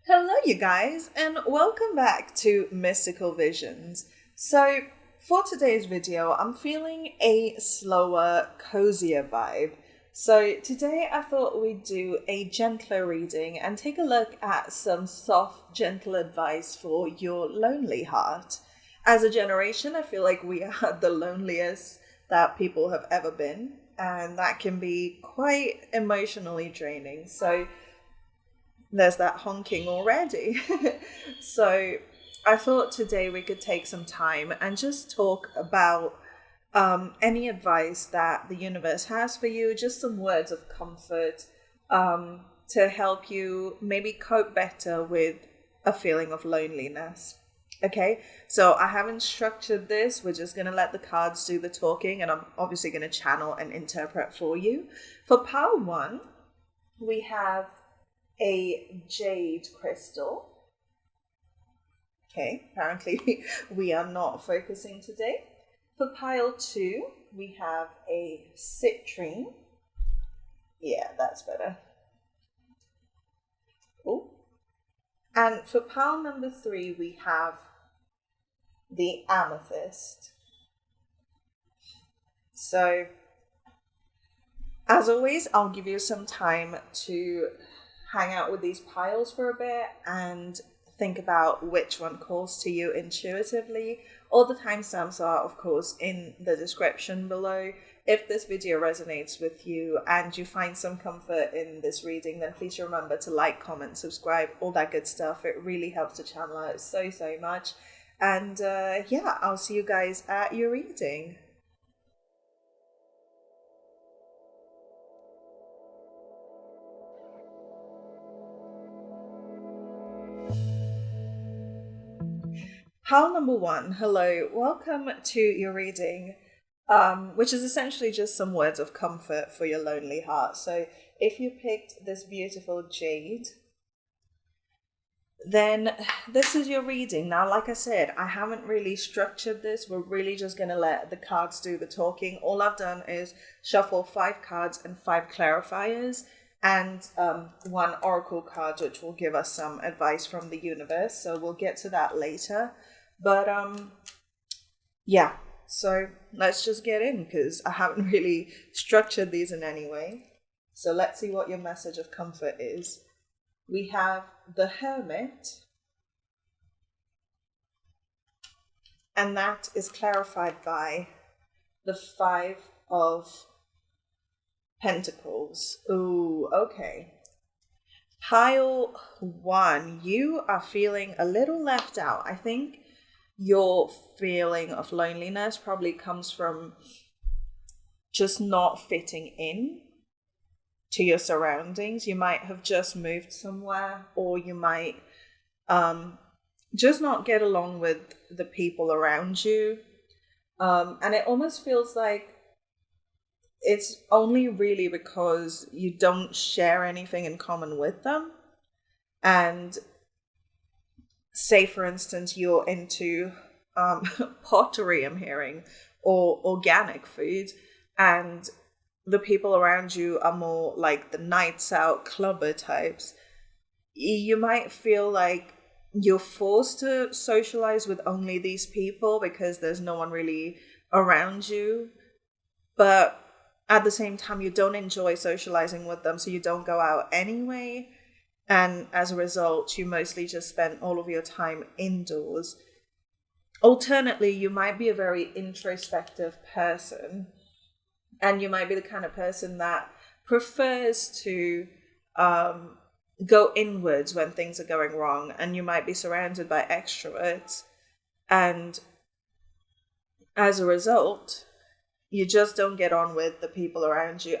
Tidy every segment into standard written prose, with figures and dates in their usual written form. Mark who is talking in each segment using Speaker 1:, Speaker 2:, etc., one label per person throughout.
Speaker 1: Hello, you guys, and welcome back to Mystical Visions. So, for today's video, I'm feeling a slower, cozier vibe. So, today I thought we'd do a gentler reading and take a look at some soft, gentle advice for your lonely heart. As a generation, I feel like we are the loneliest that people have ever been, and that can be quite emotionally draining. So, there's that honking already. So I thought today we could take some time and just talk about any advice that the universe has for you, just some words of comfort to help you maybe cope better with a feeling of loneliness. Okay, so I haven't structured this. We're just going to let the cards do the talking, and I'm obviously going to channel and interpret for you. For pile one, we have a jade crystal. Okay, apparently we are not focusing today. For pile two, we have a citrine. Yeah, that's better. Cool. And for pile number three, we have the amethyst. So, as always, I'll give you some time to hang out with these piles for a bit and think about which one calls to you intuitively. All the timestamps are, of course, in the description below. If this video resonates with you and you find some comfort in this reading, then please remember to like, comment, subscribe, all that good stuff. It really helps the channel out so much. And yeah, I'll see you guys at your reading. Pile number one, hello, welcome to your reading, which is essentially just some words of comfort for your lonely heart. So if you picked this beautiful jade, then this is your reading. Now, like I said, I haven't really structured this. We're really just going to let the cards do the talking. All I've done is shuffle 5 cards and 5 clarifiers, and one oracle card, which will give us some advice from the universe. So we'll get to that later. But yeah, so let's just get in because I haven't really structured these in any way. So let's see what your message of comfort is. We have the Hermit, and that is clarified by the 5 of Pentacles. Ooh, okay. Pile 1, you are feeling a little left out. I think your feeling of loneliness probably comes from just not fitting in to your surroundings. You might have just moved somewhere, or you might just not get along with the people around you. And it almost feels like it's only really because you don't share anything in common with them. And say, for instance, you're into pottery, I'm hearing, or organic food, and the people around you are more like the nights out clubber types. You might feel like you're forced to socialize with only these people because there's no one really around you. But at the same time, you don't enjoy socializing with them, so you don't go out anyway. And as a result, you mostly just spend all of your time indoors. Alternately, you might be a very introspective person, and you might be the kind of person that prefers to go inwards when things are going wrong, and you might be surrounded by extroverts. And as a result, you just don't get on with the people around you.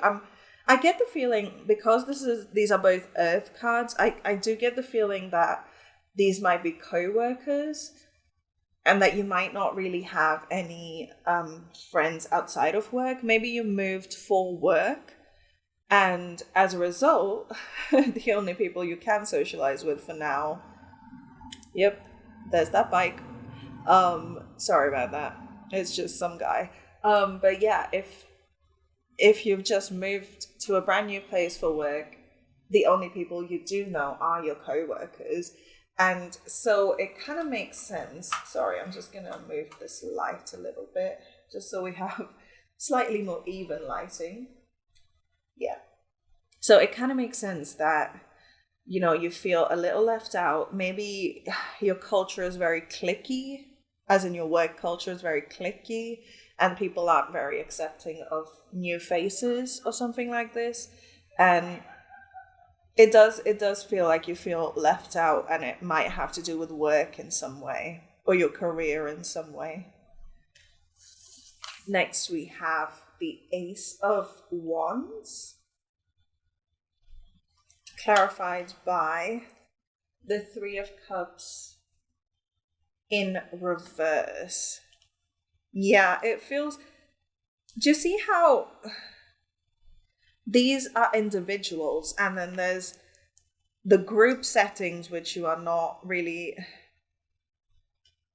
Speaker 1: I get the feeling, because these are both earth cards, I do get the feeling that these might be co-workers, and that you might not really have any friends outside of work. Maybe you moved for work, and as a result, the only people you can socialize with for now. Yep, there's that bike. Sorry about that. It's just some guy. But yeah, if you've just moved to a brand new place for work, the only people you do know are your co-workers. And so it kind of makes sense. Sorry, I'm just going to move this light a little bit just so we have slightly more even lighting. Yeah. So it kind of makes sense that, you feel a little left out. Maybe your culture is very cliquey, as in your work culture is very cliquey, and people aren't very accepting of new faces or something like this. And it does feel like you feel left out, and it might have to do with work in some way or your career in some way. Next, we have the Ace of Wands, clarified by the Three of Cups in reverse. Yeah, it feels... Do you see how these are individuals, and then there's the group settings which you are not really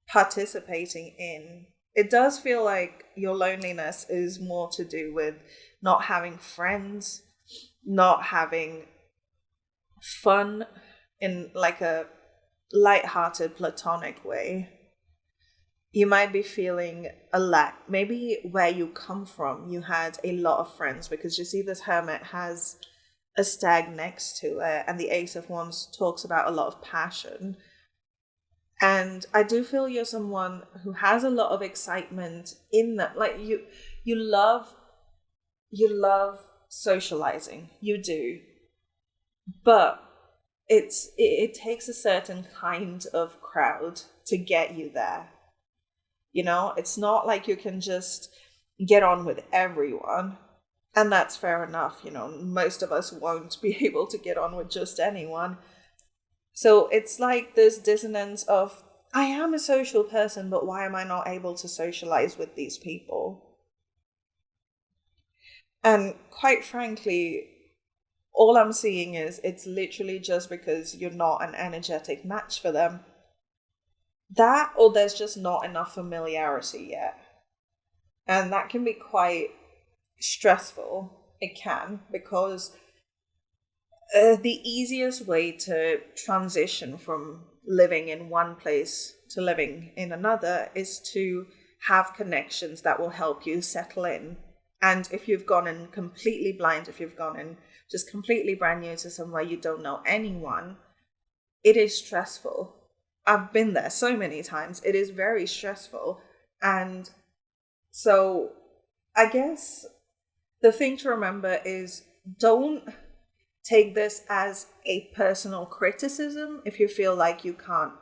Speaker 1: participating in? It does feel like your loneliness is more to do with not having friends, not having fun in like a light-hearted platonic way. You might be feeling a lack. Maybe where you come from, you had a lot of friends, because you see this hermit has a stag next to it, and the Ace of Wands talks about a lot of passion. And I do feel you're someone who has a lot of excitement in that. Like you love socializing. You do. But it takes a certain kind of crowd to get you there. It's not like you can just get on with everyone. And that's fair enough. Most of us won't be able to get on with just anyone. So it's like this dissonance of, I am a social person, but why am I not able to socialize with these people? And quite frankly, all I'm seeing is it's literally just because you're not an energetic match for them. That, or there's just not enough familiarity yet. And that can be quite stressful. It can, because the easiest way to transition from living in one place to living in another is to have connections that will help you settle in. And if you've gone in completely blind, if you've gone in just completely brand new to somewhere you don't know anyone, it is stressful. I've been there so many times. It is very stressful. And so I guess the thing to remember is, don't take this as a personal criticism if you feel like you can't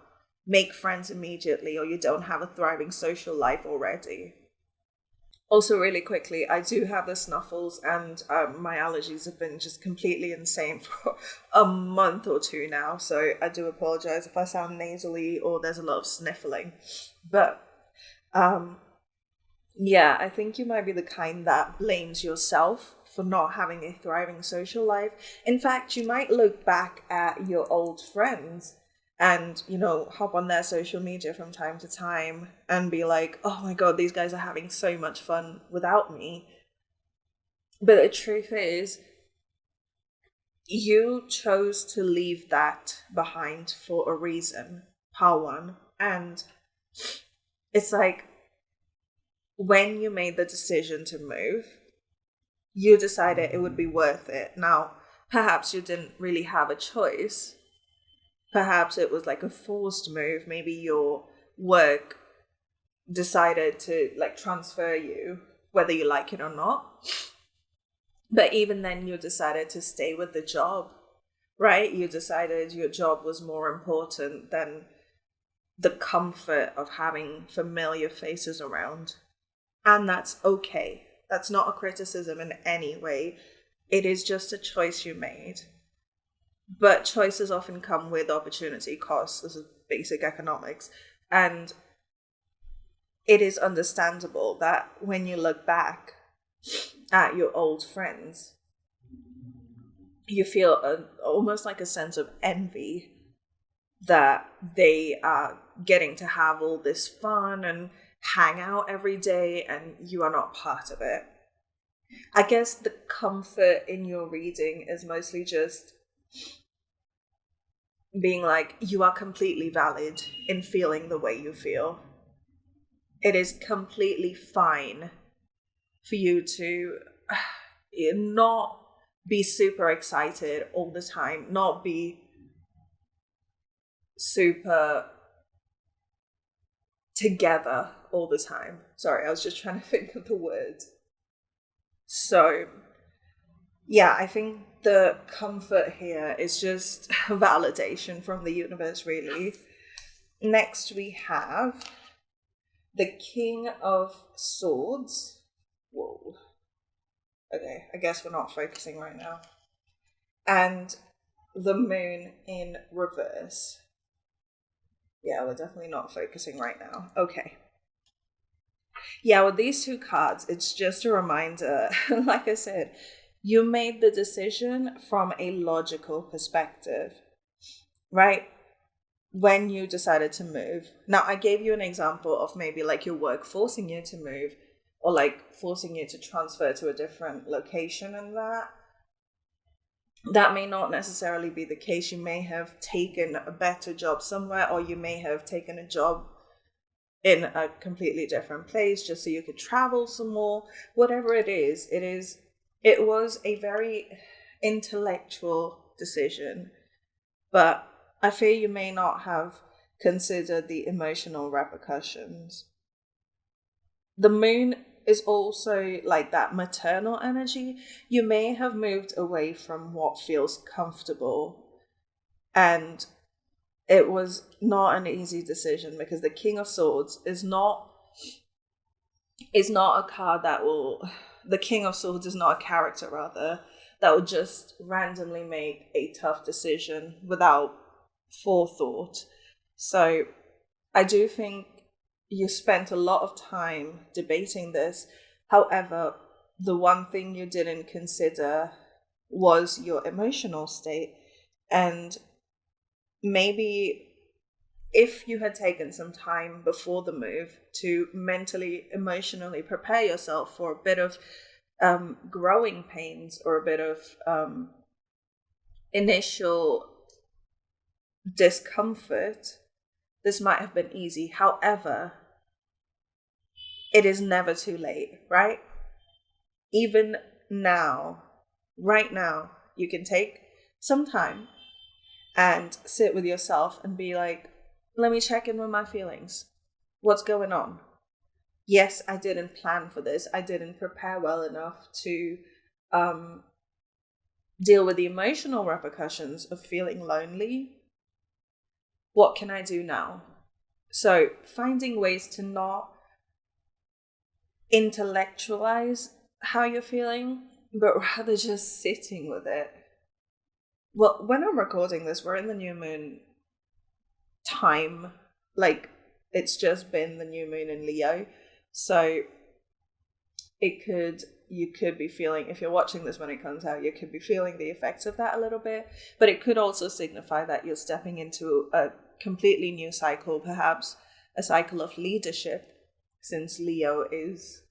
Speaker 1: make friends immediately or you don't have a thriving social life already. Also, really quickly, I do have the snuffles, and my allergies have been just completely insane for a month or two now. So I do apologize if I sound nasally or there's a lot of sniffling. But yeah, I think you might be the kind that blames yourself for not having a thriving social life. In fact, you might look back at your old friends and, hop on their social media from time to time and be like, oh my God, these guys are having so much fun without me. But the truth is, you chose to leave that behind for a reason, part one. And it's like, when you made the decision to move, you decided it would be worth it. Now, perhaps you didn't really have a choice. Perhaps it was like a forced move. Maybe your work decided to transfer you, whether you like it or not. But even then, you decided to stay with the job, right? You decided your job was more important than the comfort of having familiar faces around. And that's okay. That's not a criticism in any way. It is just a choice you made. But choices often come with opportunity costs. This is basic economics. And it is understandable that when you look back at your old friends, you feel almost like a sense of envy that they are getting to have all this fun and hang out every day and you are not part of it. I guess the comfort in your reading is mostly just being like, you are completely valid in feeling the way you feel. It is completely fine for you to not be super excited all the time, not be super together all the time. Sorry, I was just trying to think of the words. So, yeah, I think the comfort here is just validation from the universe, really. Next, we have the King of Swords. Whoa. Okay, I guess we're not focusing right now. And the Moon in reverse. Yeah, we're definitely not focusing right now. Okay. Yeah, with these two cards, it's just a reminder, like I said, you made the decision from a logical perspective, right? When you decided to move. Now, I gave you an example of maybe like your work forcing you to move, or like forcing you to transfer to a different location, and that may not necessarily be the case. You may have taken a better job somewhere, or you may have taken a job in a completely different place just so you could travel some more. Whatever it was a very intellectual decision, but I fear you may not have considered the emotional repercussions. The moon is also like that maternal energy. You may have moved away from what feels comfortable, and it was not an easy decision, because the King of Swords is not a card that will, the King of Swords is not a character, rather, that will just randomly make a tough decision without forethought. So I do think you spent a lot of time debating this. However, the one thing you didn't consider was your emotional state. And maybe if you had taken some time before the move to mentally, emotionally prepare yourself for a bit of growing pains, or a bit of initial discomfort, this might have been easy. However, it is never too late, right? Even now, right now, you can take some time and sit with yourself and be like, let me check in with my feelings. What's going on? Yes, I didn't plan for this. I didn't prepare well enough to deal with the emotional repercussions of feeling lonely. What can I do now? So finding ways to not intellectualize how you're feeling, but rather just sitting with it. Well, when I'm recording this, we're in the new moon time. Like, it's just been the new moon in Leo. So you could be feeling, if you're watching this when it comes out, you could be feeling the effects of that a little bit. But it could also signify that you're stepping into a completely new cycle, perhaps a cycle of leadership, since Leo is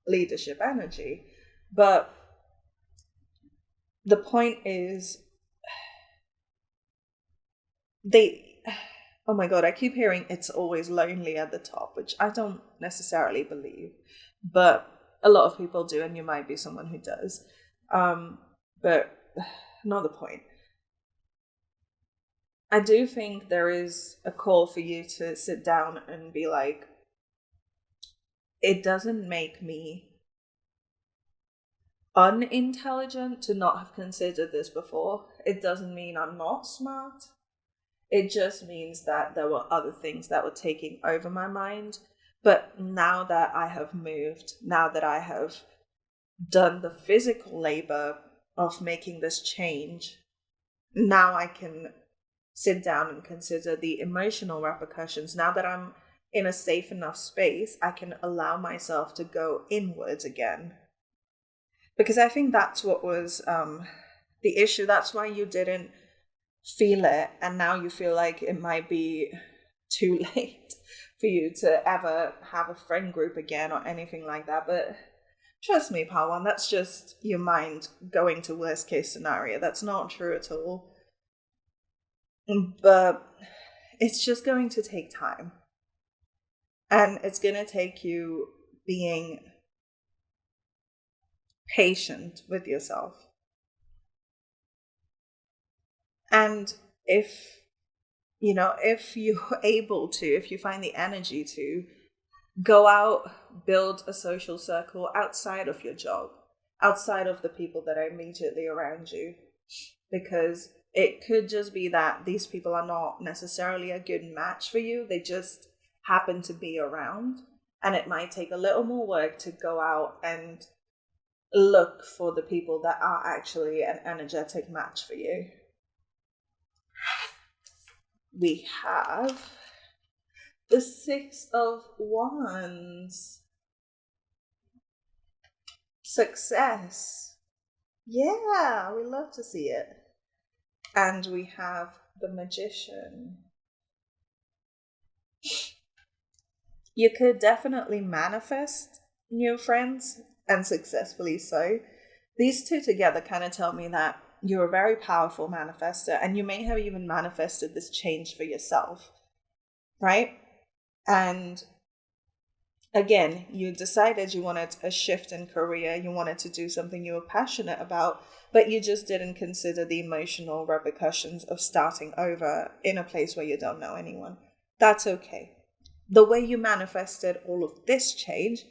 Speaker 1: leadership energy. But the point is, oh my God, I keep hearing it's always lonely at the top, which I don't necessarily believe, but a lot of people do, and you might be someone who does. But not the point. I do think there is a call for you to sit down and be like, it doesn't make me unintelligent to not have considered this before. It doesn't mean I'm not smart. It just means that there were other things that were taking over my mind. But now that I have moved, now that I have done the physical labor of making this change, now I can sit down and consider the emotional repercussions. Now that I'm in a safe enough space, I can allow myself to go inwards again. Because I think that's what was the issue. That's why you didn't feel it, and now you feel like it might be too late for you to ever have a friend group again or anything like that. But Trust me, Pawan, that's just your mind going to worst case scenario. That's not true at all. But it's just going to take time. And it's going to take you being patient with yourself. And if you're able to, if you find the energy to, go out, build a social circle outside of your job, outside of the people that are immediately around you. Because it could just be that these people are not necessarily a good match for you. They just happen to be around. And it might take a little more work to go out and look for the people that are actually an energetic match for you. We have the Six of Wands. Success. Yeah, we love to see it. And we have the Magician. You could definitely manifest new friends, and successfully so. These two together kind of tell me that you're a very powerful manifester, and you may have even manifested this change for yourself, right? And again, you decided you wanted a shift in career, you wanted to do something you were passionate about, but you just didn't consider the emotional repercussions of starting over in a place where you don't know anyone. That's okay. The way you manifested all of this change,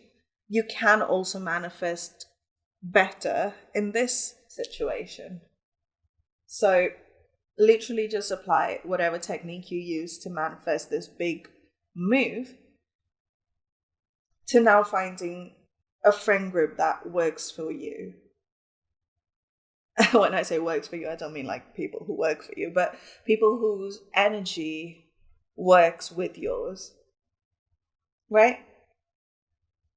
Speaker 1: you can also manifest better in this situation. So literally just apply whatever technique you use to manifest this big move to now finding a friend group that works for you. When I say works for you, I don't mean like people who work for you, but people whose energy works with yours, right?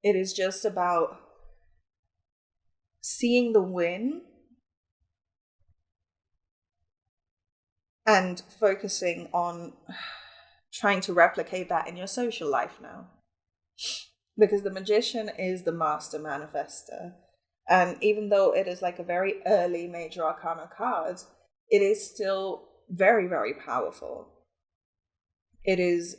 Speaker 1: It is just about seeing the win and focusing on trying to replicate that in your social life now. Because the Magician is the master manifester. And even though it is like a very early major arcana card, it is still very, very powerful. It is...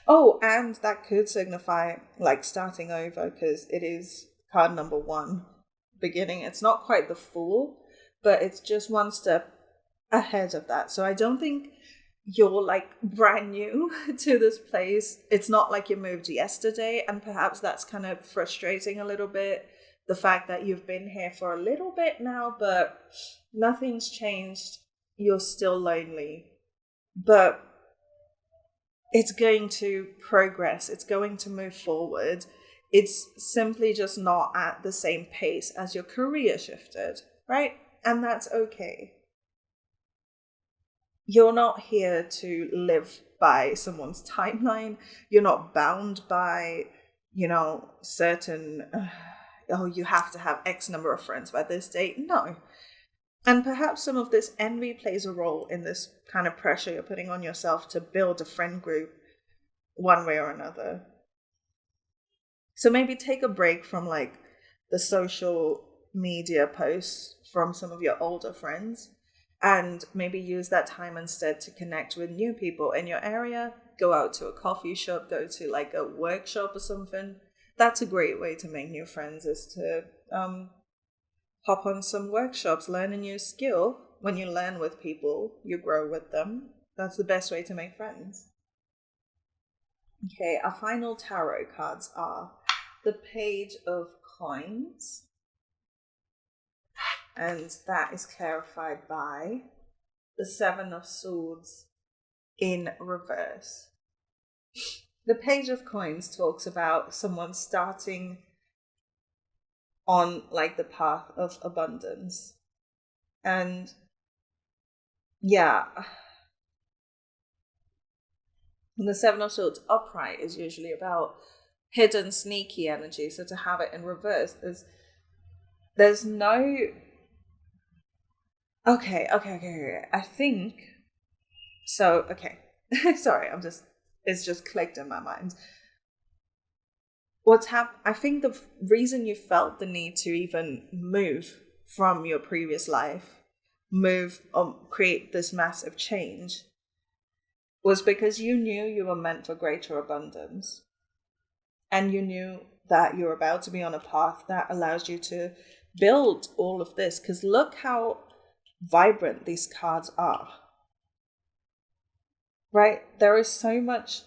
Speaker 1: Oh, and that could signify like starting over, because it is card number 1, beginning. It's not quite the Fool, but it's just one step ahead of that. So I don't think you're like brand new to this place. It's not like you moved yesterday, and perhaps that's kind of frustrating a little bit. The fact that you've been here for a little bit now, but nothing's changed. You're still lonely, but it's going to progress. It's going to move forward. It's simply just not at the same pace as your career shifted, right? And that's okay. You're not here to live by someone's timeline. You're not bound by, certain, you have to have X number of friends by this date. No. And perhaps some of this envy plays a role in this kind of pressure you're putting on yourself to build a friend group one way or another. So maybe take a break from like the social media posts from some of your older friends, and maybe use that time instead to connect with new people in your area. Go out to a coffee shop, go to like a workshop or something. That's a great way to make new friends, is to hop on some workshops, learn a new skill. When you learn with people, you grow with them. That's the best way to make friends. Okay, our final tarot cards are the Page of Coins. And that is clarified by the Seven of Swords in reverse. The Page of Coins talks about someone starting on like the path of abundance. And yeah, the Seven of Swords upright is usually about hidden, sneaky energy. So to have it in reverse, there's no... Okay. I think... So, okay. Sorry, it's just clicked in my mind. I think the reason you felt the need to even move from your previous life, move or create this massive change, was because you knew you were meant for greater abundance. And you knew that you're about to be on a path that allows you to build all of this. Because look how vibrant these cards are. Right? There is so much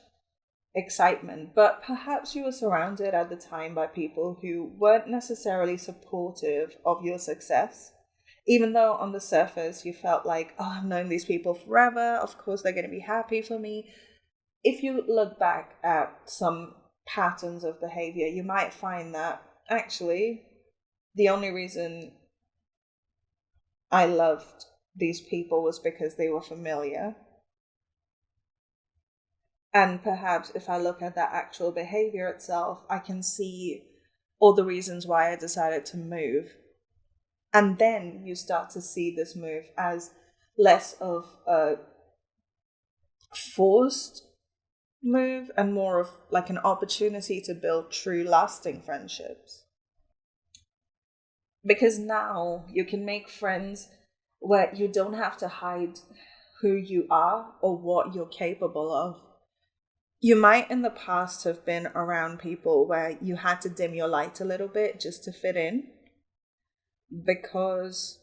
Speaker 1: excitement, but perhaps you were surrounded at the time by people who weren't necessarily supportive of your success. Even though on the surface you felt like, oh, I've known these people forever, of course they're going to be happy for me. If you look back at some patterns of behavior, you might find that actually the only reason I loved these people was because they were familiar. And perhaps if I look at that actual behavior itself, I can see all the reasons why I decided to move. And then you start to see this move as less of a forced move and more of like an opportunity to build true lasting friendships. Because now you can make friends where you don't have to hide who you are or what you're capable of. You might in the past have been around people where you had to dim your light a little bit just to fit in, because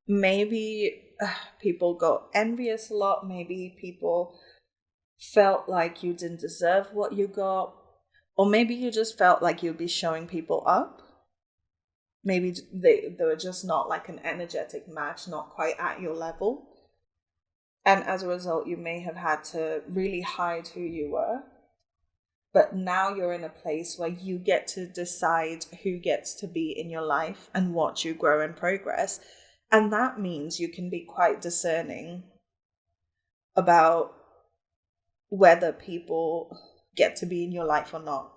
Speaker 1: maybe people got envious a lot, maybe people felt like you didn't deserve what you got, or maybe you just felt like you'd be showing people up. Maybe they were just not like an energetic match, not quite at your level. And as a result, you may have had to really hide who you were. But now you're in a place where you get to decide who gets to be in your life and watch you grow and progress. And that means you can be quite discerning about whether people get to be in your life or not.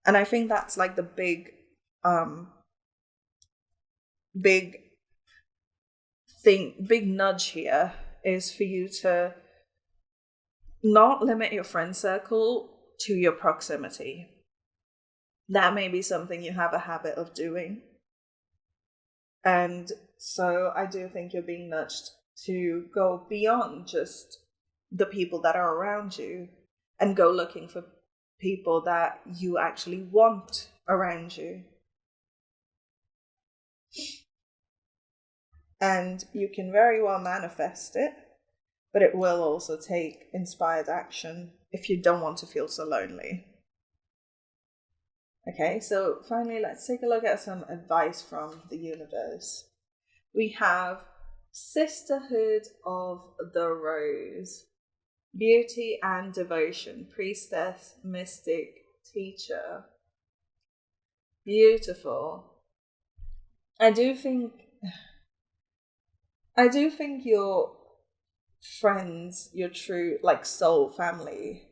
Speaker 1: And I think that's like the big nudge here is for you to not limit your friend circle to your proximity. That may be something you have a habit of doing. And so I do think you're being nudged to go beyond just the people that are around you and go looking for people that you actually want around you. And you can very well manifest it, but it will also take inspired action if you don't want to feel so lonely. Okay, so finally, let's take a look at some advice from the universe. We have Sisterhood of the Rose, Beauty and Devotion, Priestess, Mystic, Teacher. Beautiful. I do think your friends, your true like soul family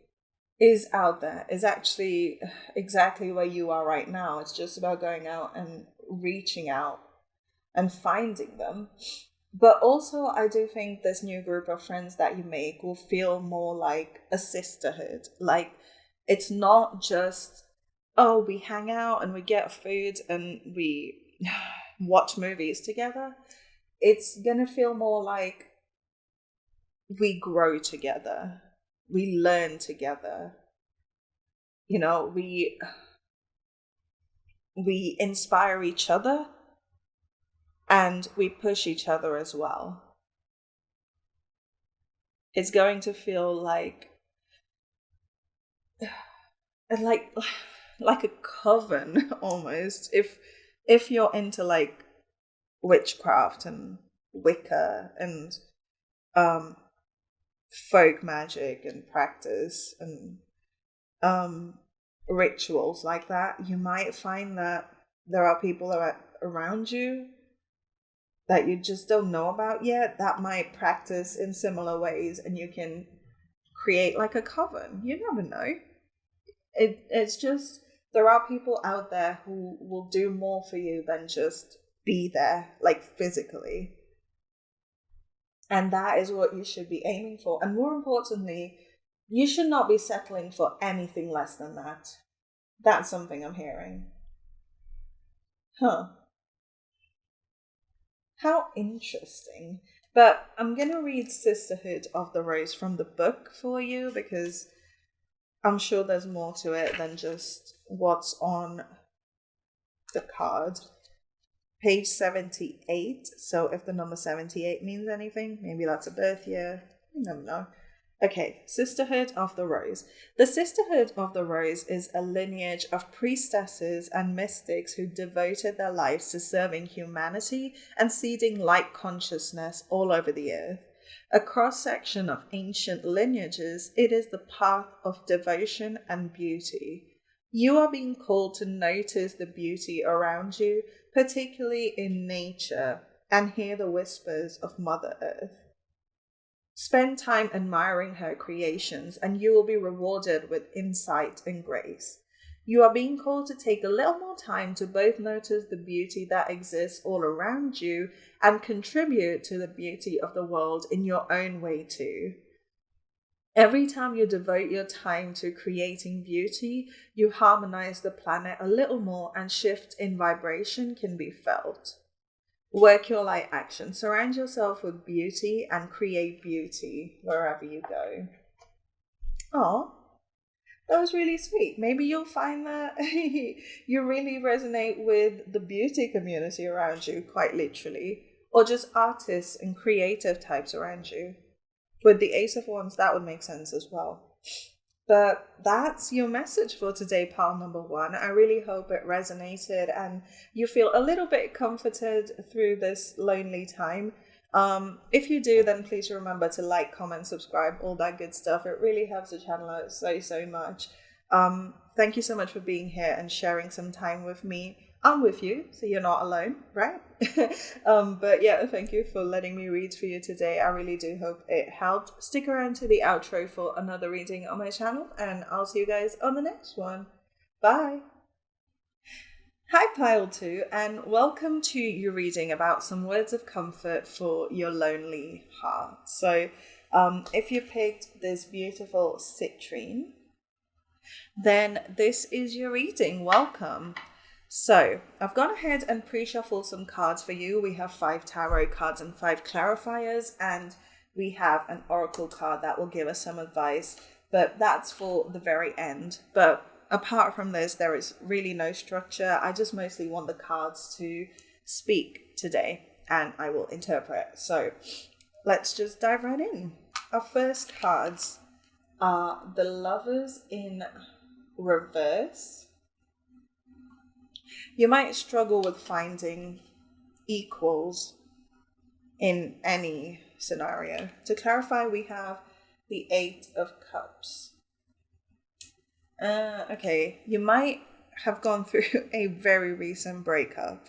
Speaker 1: is out there, is actually exactly where you are right now. It's just about going out and reaching out and finding them. But also I do think this new group of friends that you make will feel more like a sisterhood. Like it's not just, oh, we hang out and we get food and we watch movies together. It's gonna feel more like we grow together, we learn together, you know, we inspire each other and we push each other as well. It's going to feel like a coven almost, if you're into like witchcraft and Wicca and folk magic and practice and rituals like that. You might find that there are people around you that you just don't know about yet that might practice in similar ways, and you can create like a coven. You never know. It's just, there are people out there who will do more for you than just be there, like physically. And that is what you should be aiming for. And more importantly, You should not be settling for anything less than that. That's something I'm hearing. Huh. How interesting. But I'm going to read Sisterhood of the Rose from the book for you because I'm sure there's more to it than just what's on the card. Page 78. So if the number 78 means anything, maybe that's a birth year. You never know. Okay, Sisterhood of the Rose. The Sisterhood of the Rose is a lineage of priestesses and mystics who devoted their lives to serving humanity and seeding light consciousness all over the earth. A cross-section of ancient lineages, it is the path of devotion and beauty. You are being called to notice the beauty around you, particularly in nature, and hear the whispers of Mother Earth. Spend time admiring her creations, and you will be rewarded with insight and grace. You are being called to take a little more time to both notice the beauty that exists all around you and contribute to the beauty of the world in your own way too. Every time you devote your time to creating beauty, you harmonize the planet a little more and shift in vibration can be felt. Work your light action. Surround yourself with beauty and create beauty wherever you go. Oh, that was really sweet. Maybe you'll find that you really resonate with the beauty community around you, quite literally, or just artists and creative types around you. With the Ace of Wands, that would make sense as well. But that's your message for today, pile number 1. I really hope it resonated and you feel a little bit comforted through this lonely time. If you do, then please remember to like, comment, subscribe, all that good stuff. It really helps the channel out so much. Thank you so much for being here and sharing some time with me. I'm with you, so you're not alone, right? But yeah, thank you for letting me read for you today. I really do hope it helped. Stick around to the outro for another reading on my channel, and I'll see you guys on the next one. Bye! Hi Pile 2, and welcome to your reading about some words of comfort for your lonely heart. So if you picked this beautiful citrine, then this is your reading. Welcome. So I've gone ahead and pre-shuffled some cards for you. We have 5 tarot cards and 5 clarifiers, and we have an oracle card that will give us some advice, but that's for the very end. But apart from this, there is really no structure. I just mostly want the cards to speak today, and I will interpret. So let's just dive right in. Our first cards are the Lovers in reverse. You might struggle with finding equals in any scenario. To clarify, we have the 8 of Cups. Okay, you might have gone through a very recent breakup.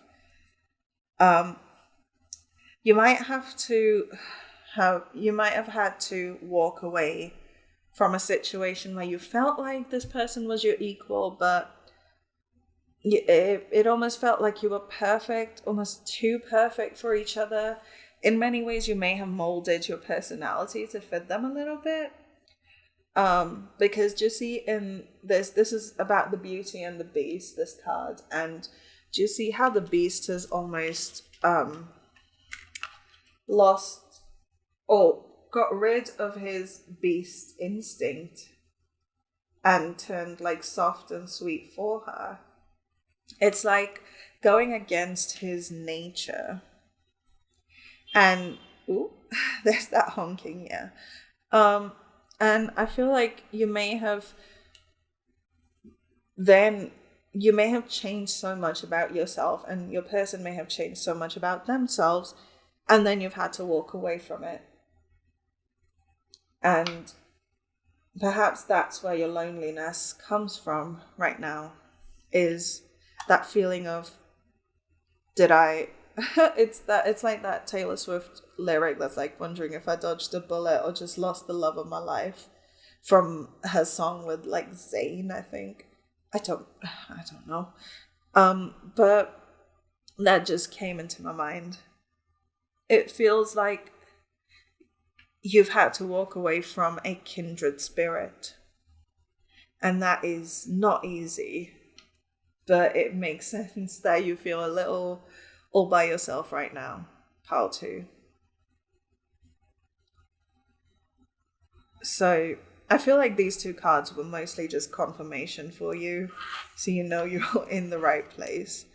Speaker 1: You might have had to walk away from a situation where you felt like this person was your equal, but it almost felt like you were perfect, almost too perfect for each other. In many ways, you may have molded your personality to fit them a little bit. Because you see in this is about the Beauty and the Beast, this card. And do you see how the Beast has almost lost or got rid of his beast instinct and turned like soft and sweet for her? It's like going against his nature. And ooh, there's that honking, yeah. And I feel like you may have changed so much about yourself, and your person may have changed so much about themselves, and then you've had to walk away from it. And perhaps that's where your loneliness comes from right now, is that feeling of, it's like that Taylor Swift lyric that's like, wondering if I dodged a bullet or just lost the love of my life, from her song with like Zayn, I think. I don't know. But that just came into my mind. It feels like you've had to walk away from a kindred spirit. And that is not easy, but it makes sense that you feel a little all by yourself right now. Pile 2. So I feel like these two cards were mostly just confirmation for you, so you know you're in the right place.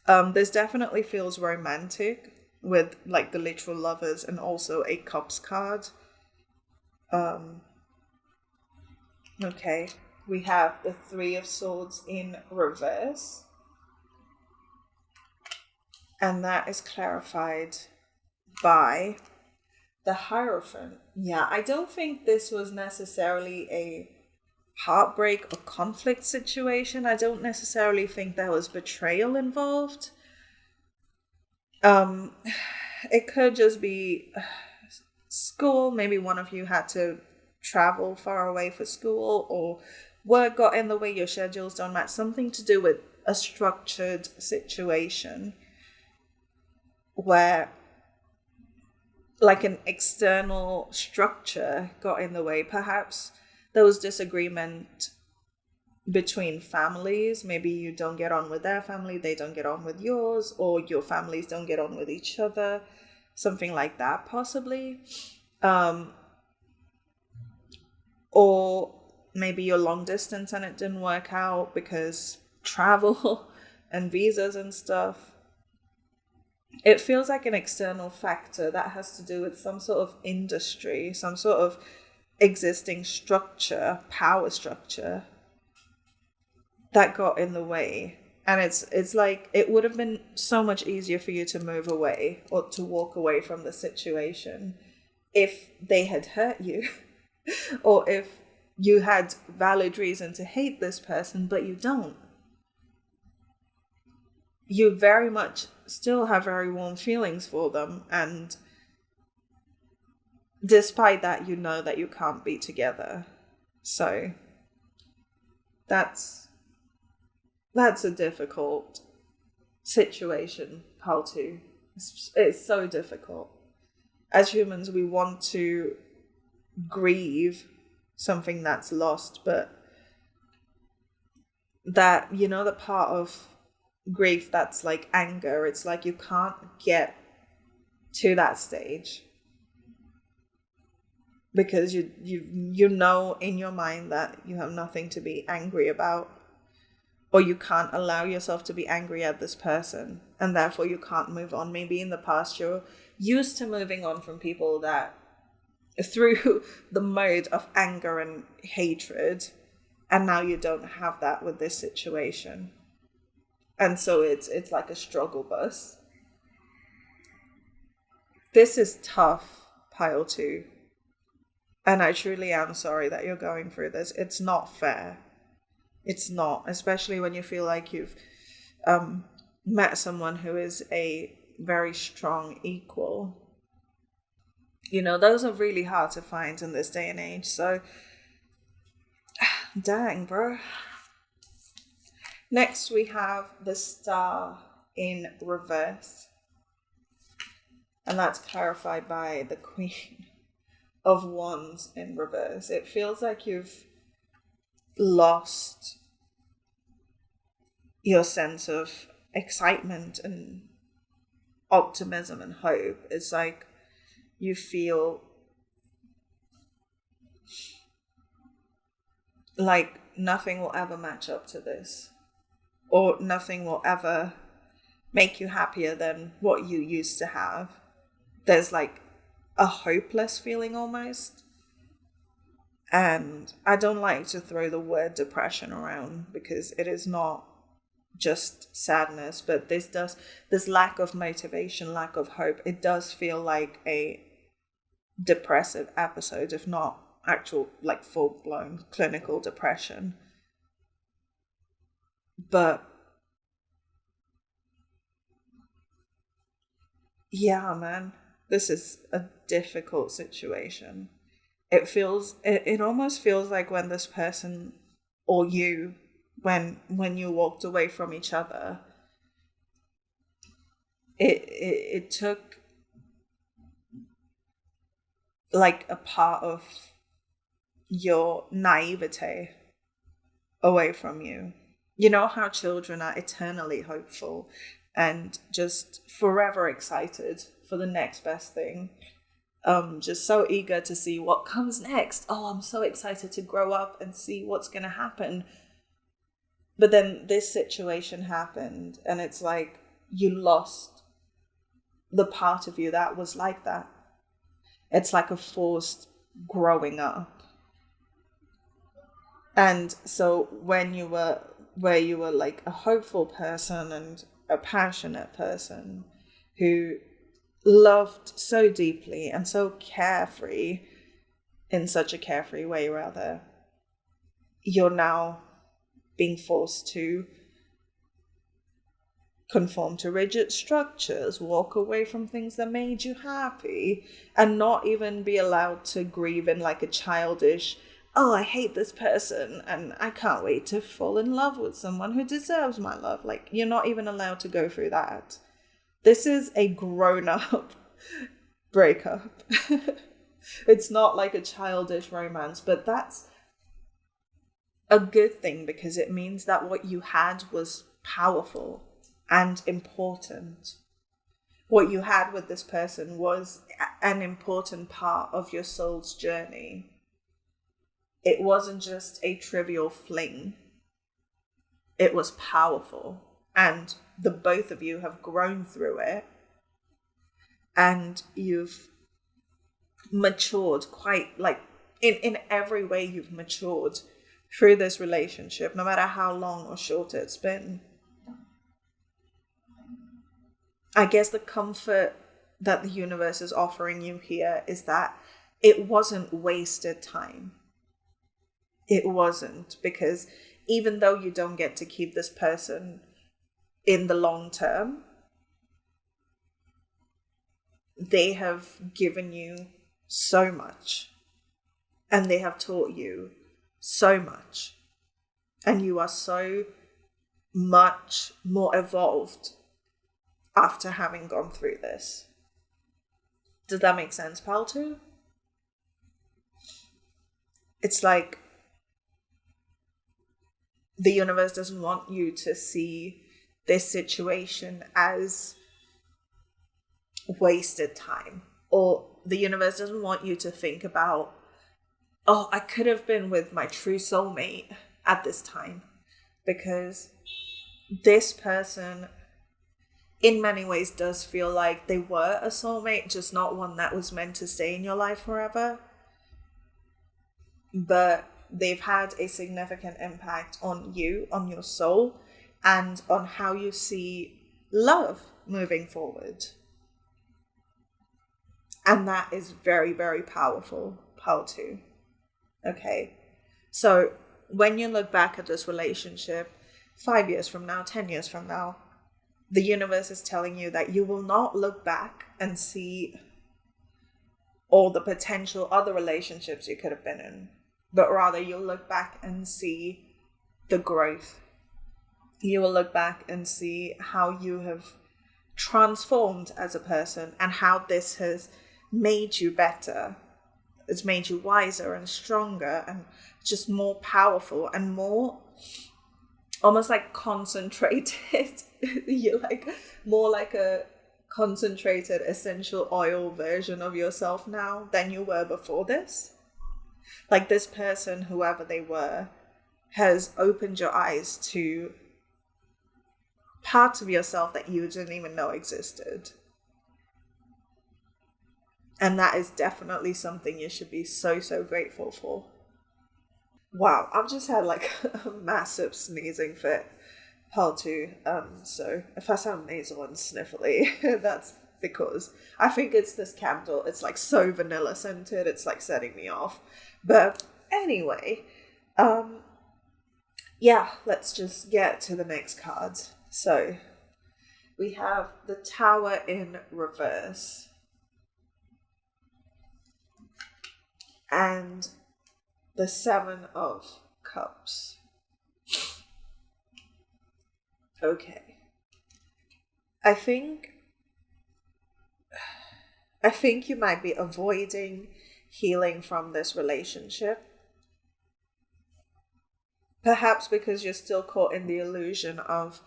Speaker 1: This definitely feels romantic with like the literal lovers and also a cups card. Okay, we have the 3 of Swords in reverse, and that is clarified by the Hierophant. Yeah, I don't think this was necessarily a heartbreak or conflict situation. I don't necessarily think there was betrayal involved. It could just be school. Maybe one of you had to travel far away for school, or work got in the way, your schedules don't match. Something to do with a structured situation where like an external structure got in the way. Perhaps there was disagreement between families. Maybe you don't get on with their family, they don't get on with yours, or your families don't get on with each other. Something like that, possibly. Or maybe you're long distance and it didn't work out because travel and visas and stuff. It feels like an external factor that has to do with some sort of industry, some sort of existing structure, power structure that got in the way. And it's like it would have been so much easier for you to move away or to walk away from the situation if they had hurt you or if you had valid reason to hate this person, but you don't. You very much still have very warm feelings for them, and despite that, you know that you can't be together. So that's a difficult situation, pile 2. It's so difficult. As humans, we want to grieve something that's lost, but that, you know, the part of grief that's like anger, it's like you can't get to that stage because you know in your mind that you have nothing to be angry about, or you can't allow yourself to be angry at this person, and therefore you can't move on. Maybe in the past you're used to moving on from people that through the mode of anger and hatred, and now you don't have that with this situation. And so it's like a struggle bus. This is tough, pile 2. And I truly am sorry that you're going through this. It's not fair. It's not, especially when you feel like you've met someone who is a very strong equal. You know, those are really hard to find in this day and age. So, dang, bro. Next, we have the Star in reverse. And that's clarified by the Queen of Wands in reverse. It feels like you've lost your sense of excitement and optimism and hope. It's like you feel like nothing will ever match up to this, or nothing will ever make you happier than what you used to have. There's like a hopeless feeling almost. And I don't like to throw the word depression around because it is not just sadness, but this lack of motivation, lack of hope, it does feel like a depressive episode, if not actual like full-blown clinical depression. But yeah, man, this is a difficult situation. It almost feels like when this person or you, when you walked away from each other, it took like a part of your naivete away from you. You know how children are eternally hopeful and just forever excited for the next best thing. Just so eager to see what comes next. Oh, I'm so excited to grow up and see what's going to happen. But then this situation happened, and it's like you lost the part of you that was like that. It's like a forced growing up. And so when you were where you were like a hopeful person and a passionate person who loved so deeply and so carefree, in such a carefree way rather, you're now being forced to conform to rigid structures, walk away from things that made you happy, and not even be allowed to grieve in like a childish, oh, I hate this person and I can't wait to fall in love with someone who deserves my love. Like, you're not even allowed to go through that. This is a grown-up breakup. It's not like a childish romance, but that's a good thing because it means that what you had was powerful and important. What you had with this person was an important part of your soul's journey. It wasn't just a trivial fling. It was powerful. And the both of you have grown through it. And you've matured quite, like, in every way you've matured through this relationship, no matter how long or short it's been. I guess the comfort that the universe is offering you here is that it wasn't wasted time. It wasn't, because even though you don't get to keep this person in the long term, they have given you so much and they have taught you so much, and you are so much more evolved after having gone through this. Does that make sense, pal two? It's like the universe doesn't want you to see this situation as wasted time, or the universe doesn't want you to think about, oh, I could have been with my true soulmate at this time, because this person in many ways does feel like they were a soulmate, just not one that was meant to stay in your life forever. But they've had a significant impact on you, on your soul, and on how you see love moving forward. And that is very, very powerful, power two. Okay. So when you look back at this relationship 5 years from now, 10 years from now, the universe is telling you that you will not look back and see all the potential other relationships you could have been in, but rather you'll look back and see the growth. You will look back and see how you have transformed as a person and how this has made you better. It's made you wiser and stronger and just more powerful and more almost like concentrated. You're like more like a concentrated essential oil version of yourself now than you were before this. Like this person, whoever they were, has opened your eyes to parts of yourself that you didn't even know existed. And that is definitely something you should be so, so grateful for. Wow, I've just had like a massive sneezing fit. Part two. So if I sound nasal and sniffly, that's because I think it's this candle. It's like so vanilla scented, it's like setting me off. But anyway, yeah, let's just get to the next card. So we have the Tower in reverse. And the Seven of Cups. Okay. I think you might be avoiding healing from this relationship. Perhaps because you're still caught in the illusion of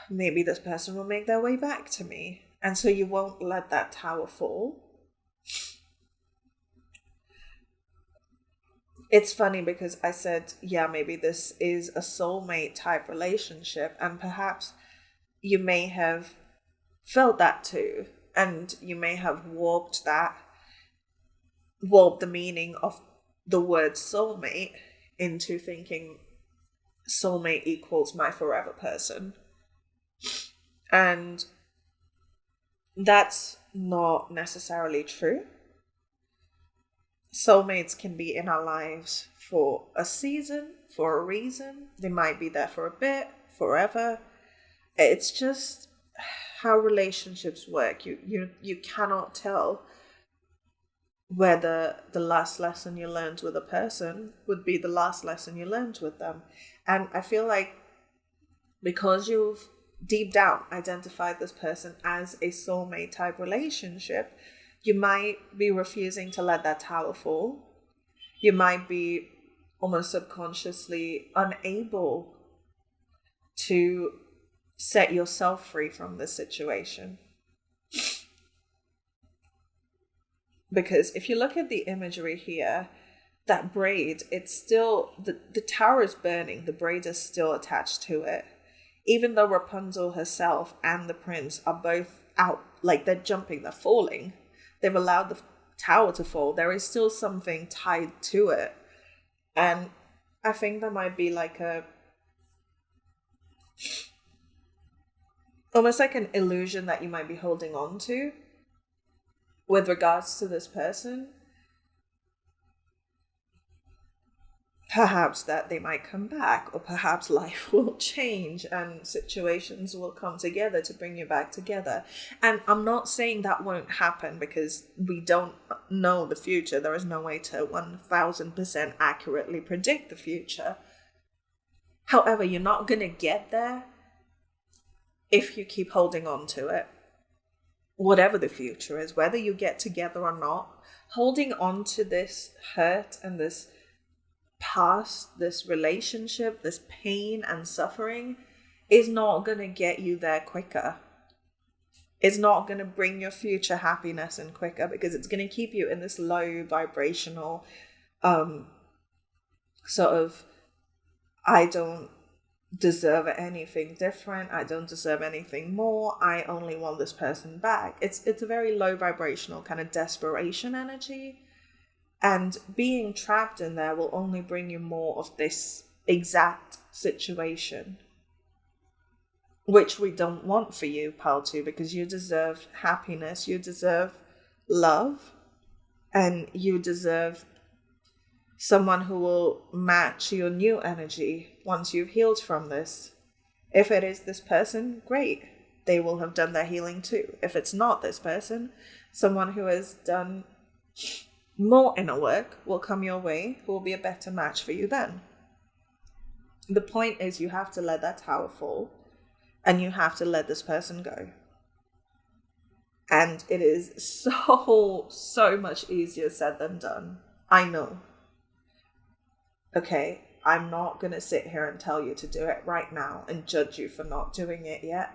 Speaker 1: maybe this person will make their way back to me. And so you won't let that tower fall. It's funny because I said, yeah, maybe this is a soulmate type relationship. And perhaps you may have felt that too. And you may have warped the meaning of the word soulmate into thinking soulmate equals my forever person. And that's not necessarily true. Soulmates can be in our lives for a season, for a reason. They might be there for a bit, forever. It's just how relationships work. You cannot tell whether the last lesson you learned with a person would be the last lesson you learned with them. And I feel like because you've deep down identified this person as a soulmate type relationship, you might be refusing to let that tower fall. You might be almost subconsciously unable to set yourself free from this situation. Because if you look at the imagery here, that braid, it's still, the tower is burning, the braid is still attached to it. Even though Rapunzel herself and the prince are both out, like they're jumping, they're falling, they've allowed the tower to fall, there is still something tied to it. And I think there might be like almost like an illusion that you might be holding on to with regards to this person. Perhaps that they might come back, or perhaps life will change and situations will come together to bring you back together. And I'm not saying that won't happen because we don't know the future. There is no way to 1000% accurately predict the future. However, you're not going to get there if you keep holding on to it. Whatever the future is, whether you get together or not, holding on to this hurt and this past, this relationship, this pain and suffering is not going to get you there quicker. It's not going to bring your future happiness in quicker, because it's going to keep you in this low vibrational sort of, I don't deserve anything different, I don't deserve anything more, I only want this person back. It's a very low vibrational kind of desperation energy. And being trapped in there will only bring you more of this exact situation, which we don't want for you, Pile 2, because you deserve happiness, you deserve love, and you deserve someone who will match your new energy once you've healed from this. If it is this person, great. They will have done their healing too. If it's not this person, someone who has done more inner work will come your way, who will be a better match for you then. The point is, you have to let that tower fall, and you have to let this person go. And it is so much easier said than done. I know. Okay, I'm not going to sit here and tell you to do it right now and judge you for not doing it yet.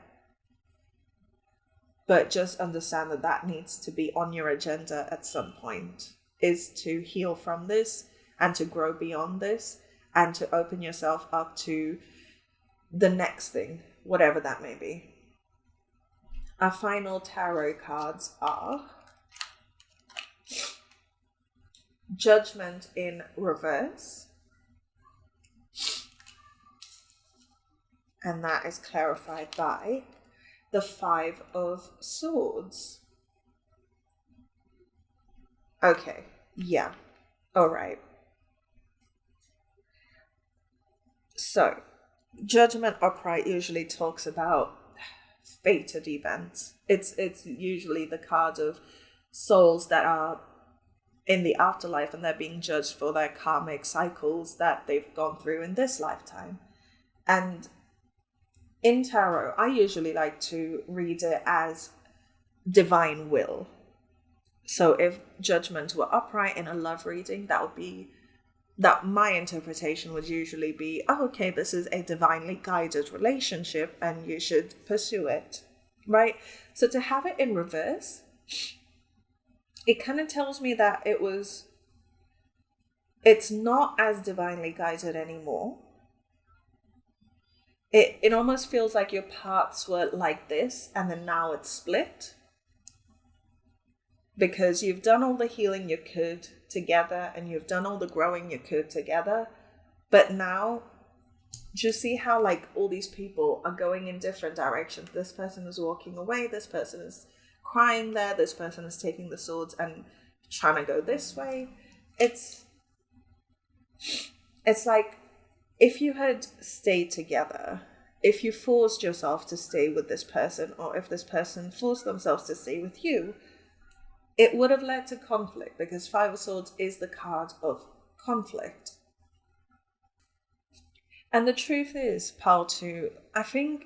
Speaker 1: But just understand that that needs to be on your agenda at some point, is to heal from this and to grow beyond this and to open yourself up to the next thing, whatever that may be. Our final tarot cards are Judgment in reverse, and that is clarified by the 5 of Swords. Okay, yeah, all right. So, Judgment Upright usually talks about fated events. It's usually the card of souls that are in the afterlife and they're being judged for their karmic cycles that they've gone through in this lifetime. And in tarot, I usually like to read it as divine will. So if judgments were upright in a love reading, that my interpretation would usually be, oh, okay, this is a divinely guided relationship and you should pursue it, right? So to have it in reverse, it kind of tells me that it's not as divinely guided anymore. It almost feels like your paths were like this and then now it's split. Because you've done all the healing you could together and you've done all the growing you could together. But now, just see how like all these people are going in different directions. This person is walking away. This person is crying there. This person is taking the swords and trying to go this way. It's like if you had stayed together, if you forced yourself to stay with this person, or if this person forced themselves to stay with you, it would have led to conflict, because Five of Swords is the card of conflict. And the truth is, Pile 2, I think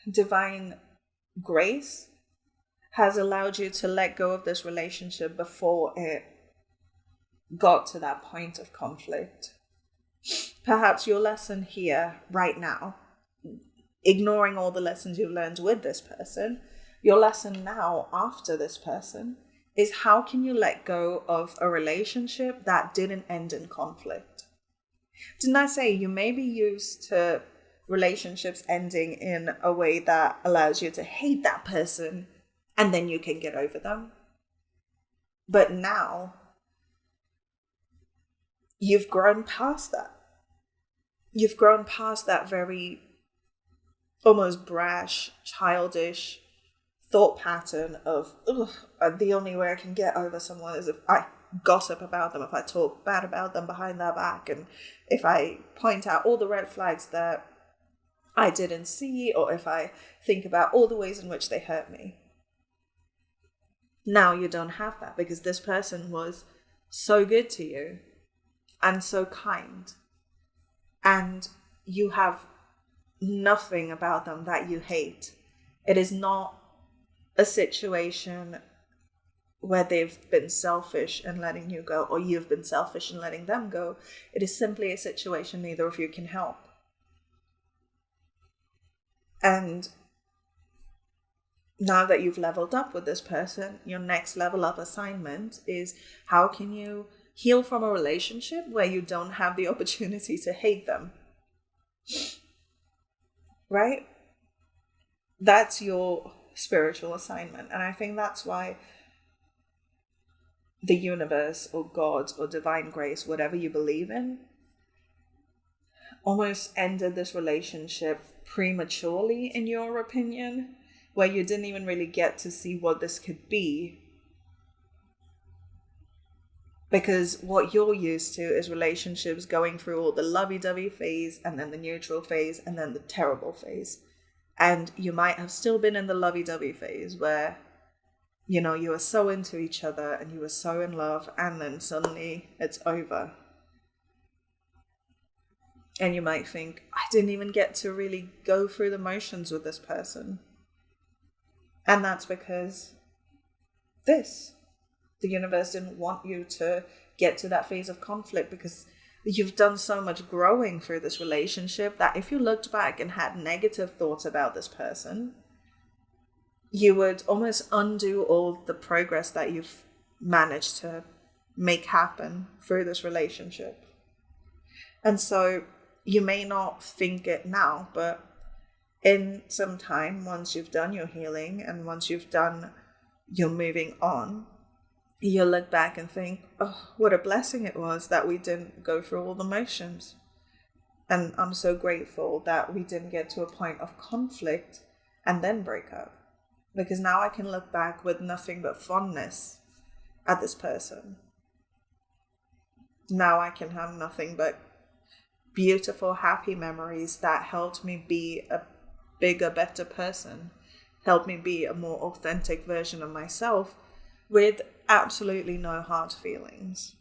Speaker 1: divine grace has allowed you to let go of this relationship before it got to that point of conflict. Perhaps your lesson here, right now, ignoring all the lessons you've learned with this person, your lesson now after this person is how can you let go of a relationship that didn't end in conflict? Didn't I say you may be used to relationships ending in a way that allows you to hate that person and then you can get over them? But now you've grown past that. You've grown past that very almost brash, childish thought pattern of, the only way I can get over someone is if I gossip about them, if I talk bad about them behind their back, and if I point out all the red flags that I didn't see, or if I think about all the ways in which they hurt me. Now you don't have that, because this person was so good to you and so kind, and you have nothing about them that you hate. It is not a situation where they've been selfish and letting you go, or you've been selfish and letting them go. It is simply a situation neither of you can help. And now that you've leveled up with this person, your next level up assignment is how can you heal from a relationship where you don't have the opportunity to hate them? Right? That's your spiritual assignment. And I think that's why the universe or God or divine grace, whatever you believe in, almost ended this relationship prematurely, in your opinion, where you didn't even really get to see what this could be. Because what you're used to is relationships going through all the lovey-dovey phase and then the neutral phase and then the terrible phase. And you might have still been in the lovey-dovey phase where, you know, you were so into each other and you were so in love, and then suddenly it's over. And you might think, I didn't even get to really go through the motions with this person. And that's because the universe didn't want you to get to that phase of conflict, because you've done so much growing through this relationship that if you looked back and had negative thoughts about this person, you would almost undo all the progress that you've managed to make happen through this relationship. And so you may not think it now, but in some time, once you've done your healing and once you've done your moving on, you'll look back and think, oh, what a blessing it was that we didn't go through all the motions. And I'm so grateful that we didn't get to a point of conflict and then break up. Because now I can look back with nothing but fondness at this person. Now I can have nothing but beautiful, happy memories that helped me be a bigger, better person. Helped me be a more authentic version of myself with absolutely no hard feelings.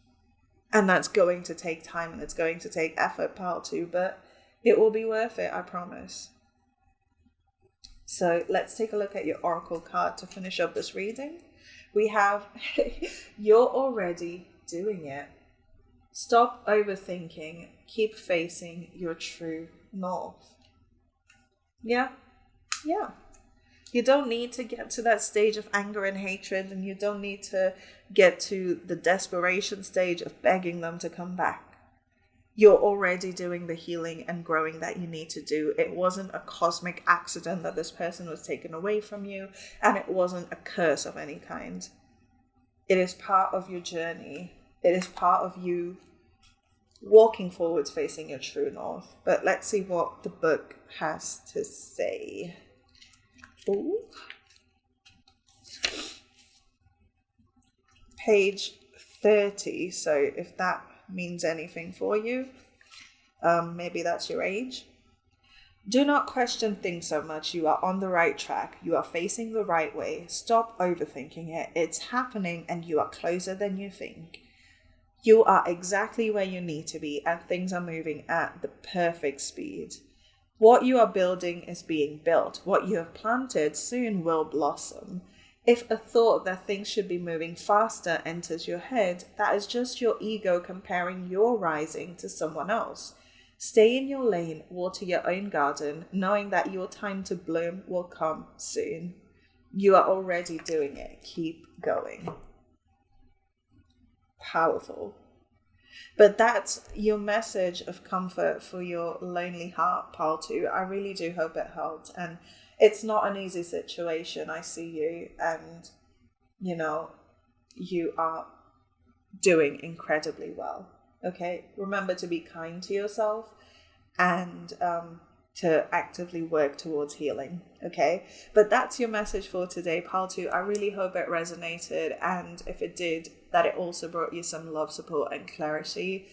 Speaker 1: And that's going to take time and it's going to take effort, Pile 2, but it will be worth it, I promise. So let's take a look at your oracle card to finish up this reading. We have, you're already doing it. Stop overthinking. Keep facing your true north. Yeah, yeah. You don't need to get to that stage of anger and hatred, and you don't need to get to the desperation stage of begging them to come back. You're already doing the healing and growing that you need to do. It wasn't a cosmic accident that this person was taken away from you, and it wasn't a curse of any kind. It is part of your journey. It is part of you walking forwards, facing your true north. But let's see what the book has to say. Ooh. Page 30. So if that means anything for you, maybe that's your age. Do not question things so much. You are on the right track. You are facing the right way. Stop overthinking it. It's happening and you are closer than you think. You are exactly where you need to be and things are moving at the perfect speed. What you are building is being built. What you have planted soon will blossom. If a thought that things should be moving faster enters your head, that is just your ego comparing your rising to someone else. Stay in your lane, water your own garden, knowing that your time to bloom will come soon. You are already doing it. Keep going. Powerful. But that's your message of comfort for your lonely heart, Pile 2. I really do hope it helped. And it's not an easy situation. I see you and, you are doing incredibly well. Okay? Remember to be kind to yourself and to actively work towards healing. Okay? But that's your message for today, Pile 2. I really hope it resonated. And if it did, that it also brought you some love, support, and clarity.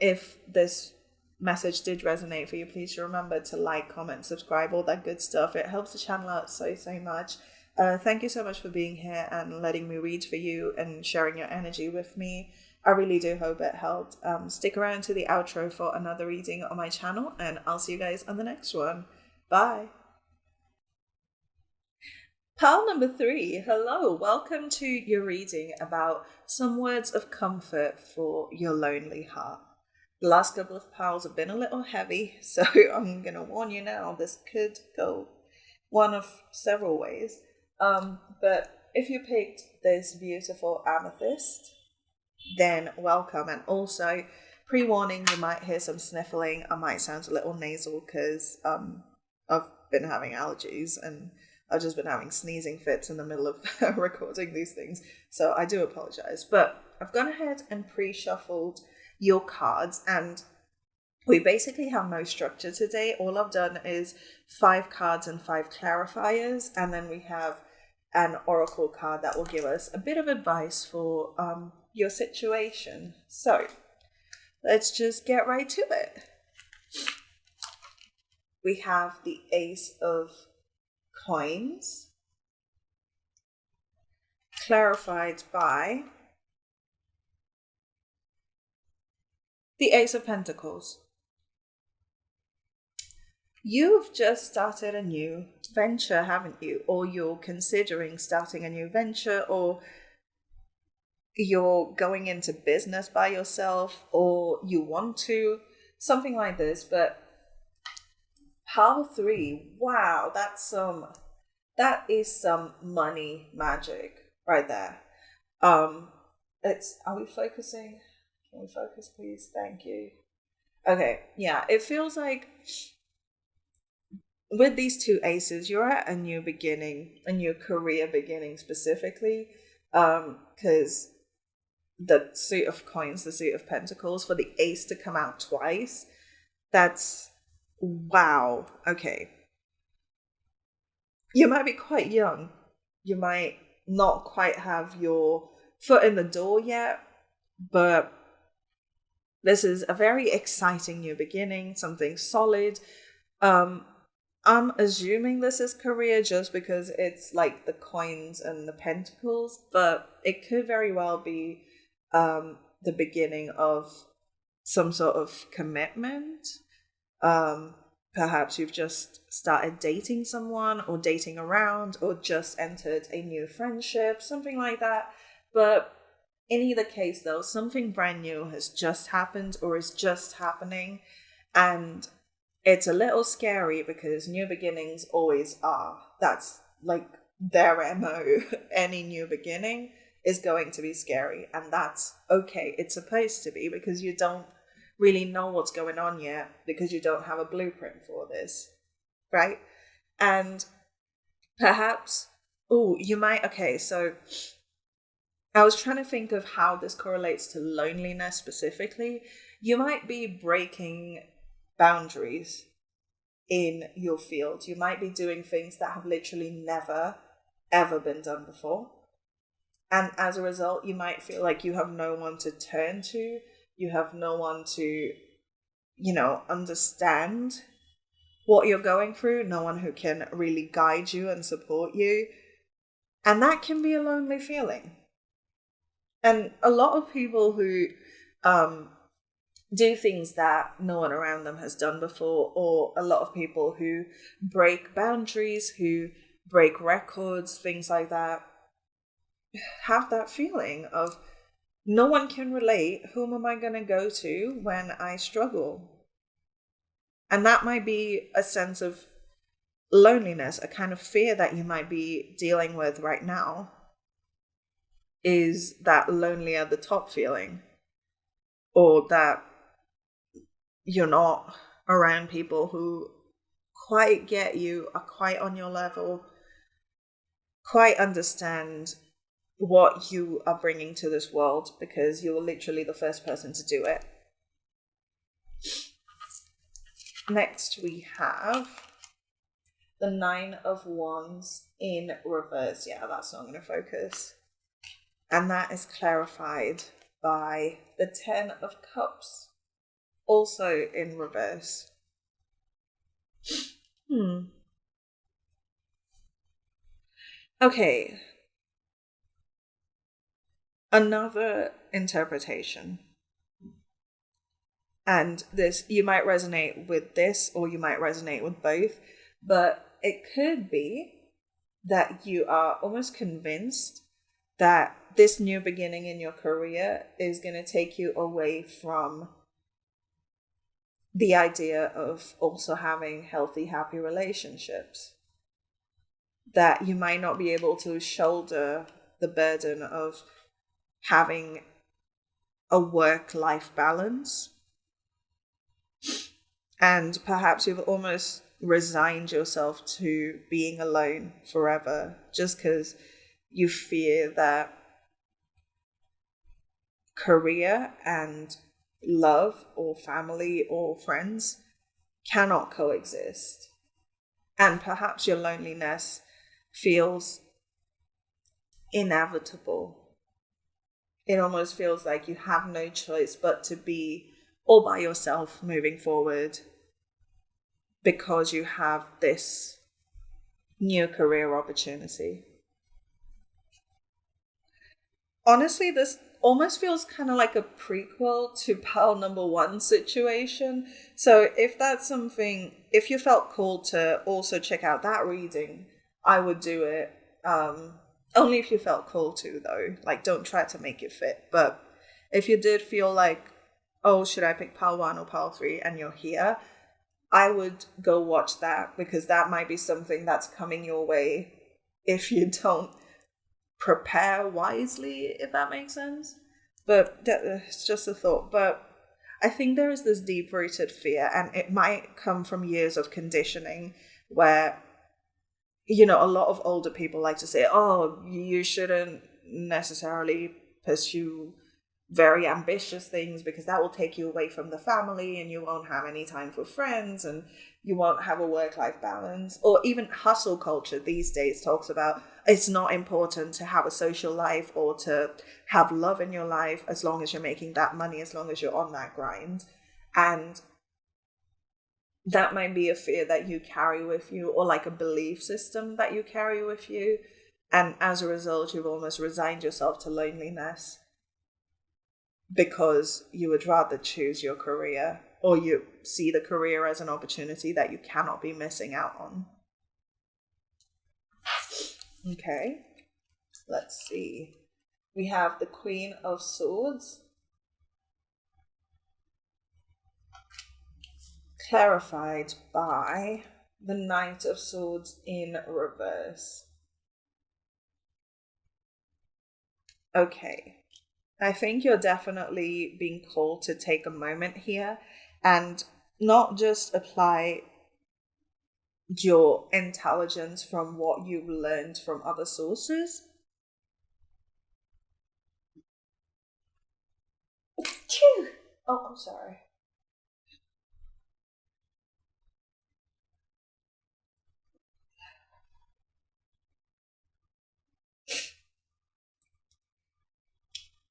Speaker 1: If this message did resonate for you, please remember to like, comment, subscribe, all that good stuff. It helps the channel out so much. Thank you so much for being here and letting me read for you and sharing your energy with me. I really do hope it helped. Stick around to the outro for another reading on my channel, and I'll see you guys on the next one. Bye. Pile number 3, hello, welcome to your reading about some words of comfort for your lonely heart. The last couple of piles have been a little heavy, so I'm going to warn you now, this could go one of several ways. But if you picked this beautiful amethyst, then welcome. And also, pre-warning, you might hear some sniffling. I might sound a little nasal because I've been having allergies and I've just been having sneezing fits in the middle of recording these things. So I do apologize. But I've gone ahead and pre-shuffled your cards. And we basically have no structure today. All I've done is 5 cards and 5 clarifiers. And then we have an oracle card that will give us a bit of advice for your situation. So let's just get right to it. We have the Ace of Coins, clarified by the Ace of Pentacles. You've just started a new venture, haven't you? Or you're considering starting a new venture, or you're going into business by yourself, or you want to, something like this. But Pile 3, wow, that is some money magic right there. Are we focusing? Can we focus, please? Thank you. Okay, yeah, it feels like with these 2 aces, you're at a new beginning, a new career beginning specifically, because the Suit of Coins, the Suit of Pentacles, for the ace to come out twice, that's wow. Okay. You might be quite young. You might not quite have your foot in the door yet, but this is a very exciting new beginning, something solid. I'm assuming this is career just because it's like the coins and the pentacles, but it could very well be the beginning of some sort of commitment, perhaps you've just started dating someone or dating around or just entered a new friendship, something like that. But in either case, though, something brand new has just happened or is just happening. And it's a little scary because new beginnings always are. That's like their MO. Any new beginning is going to be scary. And that's okay. It's supposed to be, because you don't really know what's going on yet, because you don't have a blueprint for this, right? And perhaps, so I was trying to think of how this correlates to loneliness specifically. You might be breaking boundaries in your field. You might be doing things that have literally never, ever been done before. And as a result, you might feel like you have no one to turn to. You have no one to, understand what you're going through. No one who can really guide you and support you. And that can be a lonely feeling. And a lot of people who do things that no one around them has done before, or a lot of people who break boundaries, who break records, things like that, have that feeling of, no one can relate. Whom am I going to go to when I struggle? And that might be a sense of loneliness, a kind of fear that you might be dealing with right now, is that lonely at the top feeling, or that you're not around people who quite get you, are quite on your level, quite understand what you are bringing to this world, because you're literally the first person to do it. Next we have the 9 of Wands in reverse. Yeah, that's not going to focus. And that is clarified by the 10 of Cups, also in reverse. Okay. Another interpretation. And this, you might resonate with this, or you might resonate with both, but it could be that you are almost convinced that this new beginning in your career is going to take you away from the idea of also having healthy, happy relationships. That you might not be able to shoulder the burden of having a work-life balance. And perhaps you've almost resigned yourself to being alone forever, just because you fear that career and love or family or friends cannot coexist. And perhaps your loneliness feels inevitable. It almost feels like you have no choice but to be all by yourself moving forward, because you have this new career opportunity. Honestly, this almost feels kind of like a prequel to pile number 1 situation. So if that's something, if you felt called to also check out that reading, I would do it. Only if you felt called to, though. Like, don't try to make it fit. But if you did feel like, oh, should I pick pile 1 or pile 3, and you're here, I would go watch that, because that might be something that's coming your way if you don't prepare wisely, if that makes sense. But it's just a thought. But I think there is this deep-rooted fear, and it might come from years of conditioning where, a lot of older people like to say, oh, you shouldn't necessarily pursue very ambitious things, because that will take you away from the family, and you won't have any time for friends, and you won't have a work-life balance. Or even hustle culture these days talks about it's not important to have a social life or to have love in your life, as long as you're making that money, as long as you're on that grind. And that might be a fear that you carry with you, or like a belief system that you carry with you. And as a result, you've almost resigned yourself to loneliness, because you would rather choose your career or you see the career as an opportunity that you cannot be missing out on. Okay, let's see. We have the Queen of Swords, clarified by the Knight of Swords in reverse. Okay, I think you're definitely being called to take a moment here and not just apply your intelligence from what you've learned from other sources. Oh, I'm sorry.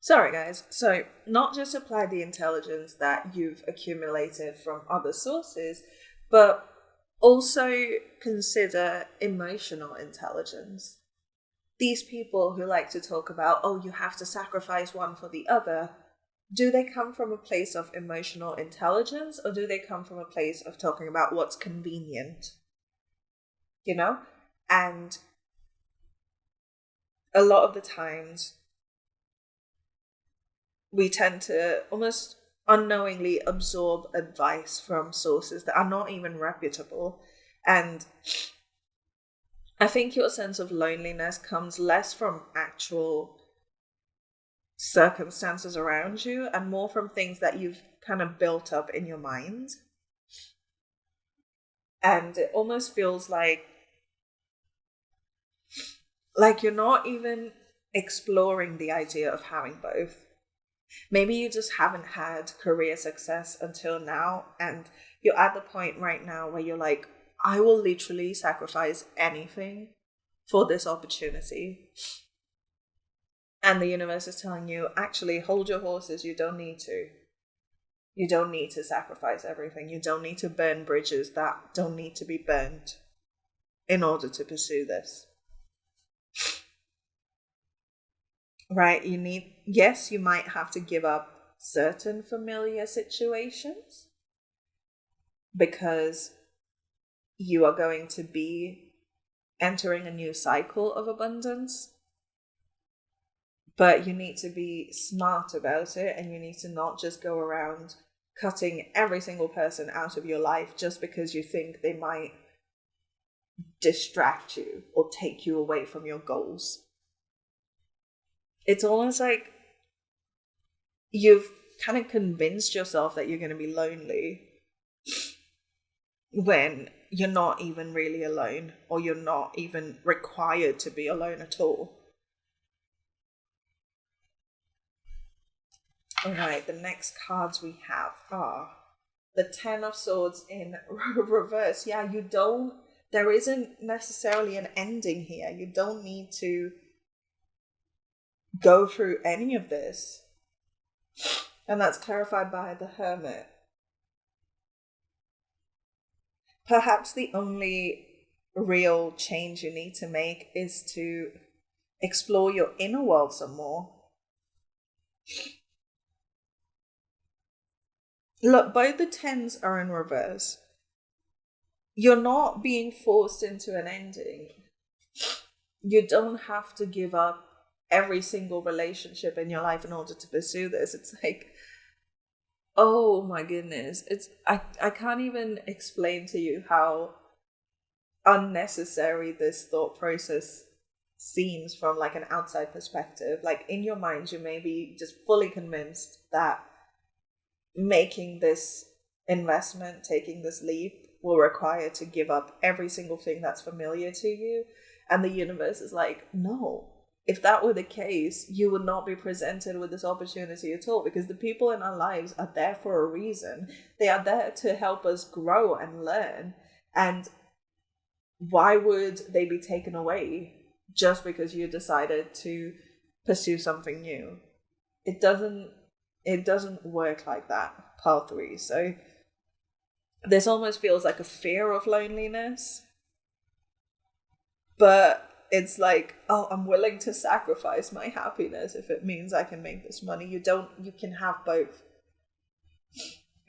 Speaker 1: Sorry, guys. So, not just apply the intelligence that you've accumulated from other sources, but also consider emotional intelligence. These people who like to talk about, oh, you have to sacrifice one for the other, do they come from a place of emotional intelligence, or do they come from a place of talking about what's convenient? You know? And a lot of the times, we tend to almost unknowingly absorb advice from sources that are not even reputable. And I think your sense of loneliness comes less from actual circumstances around you and more from things that you've kind of built up in your mind. And it almost feels like you're not even exploring the idea of having both. Maybe you just haven't had career success until now, and you're at the point right now where you're like, I will literally sacrifice anything for this opportunity. And the universe is telling you, actually, hold your horses. You don't need to. You don't need to sacrifice everything. You don't need to burn bridges that don't need to be burnt in order to pursue this. Right? Yes, you might have to give up certain familiar situations because you are going to be entering a new cycle of abundance. But you need to be smart about it, and you need to not just go around cutting every single person out of your life just because you think they might distract you or take you away from your goals. It's almost like you've kind of convinced yourself that you're going to be lonely when you're not even really alone, or you're not even required to be alone at all. All right, the next cards we have are the Ten of Swords in reverse. Yeah, there isn't necessarily an ending here. You don't need to go through any of this. And that's clarified by the Hermit. Perhaps the only real change you need to make is to explore your inner world some more. Look, both the tens are in reverse. You're not being forced into an ending. You don't have to give up every single relationship in your life in order to pursue this. It's like, oh my goodness. I can't even explain to you how unnecessary this thought process seems from like an outside perspective. Like in your mind, you may be just fully convinced that making this investment, taking this leap, will require to give up every single thing that's familiar to you. And the universe is like, no. If that were the case, you would not be presented with this opportunity at all, because the people in our lives are there for a reason. They are there to help us grow and learn. And why would they be taken away just because you decided to pursue something new? It doesn't work like that, pile 3. So this almost feels like a fear of loneliness. But it's like, oh, I'm willing to sacrifice my happiness if it means I can make this money. You can have both.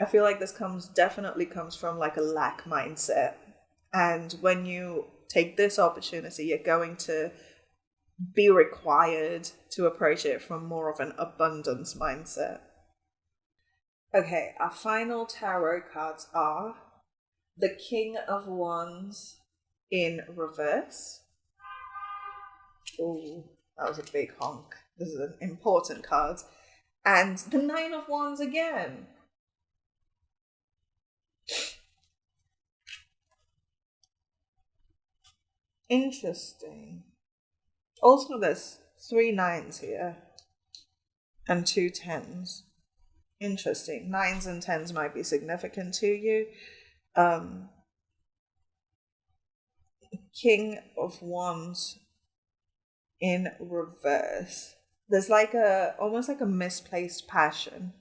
Speaker 1: I feel like this definitely comes from like a lack mindset. And when you take this opportunity, you're going to be required to approach it from more of an abundance mindset. Okay, our final tarot cards are the King of Wands in reverse. Oh, that was a big honk. This is an important card. And the Nine of Wands again. Interesting. Also, there's 3 9s here and 2 10s. Interesting. 9s and 10s might be significant to you. King of Wands in reverse. There's like almost like a misplaced passion.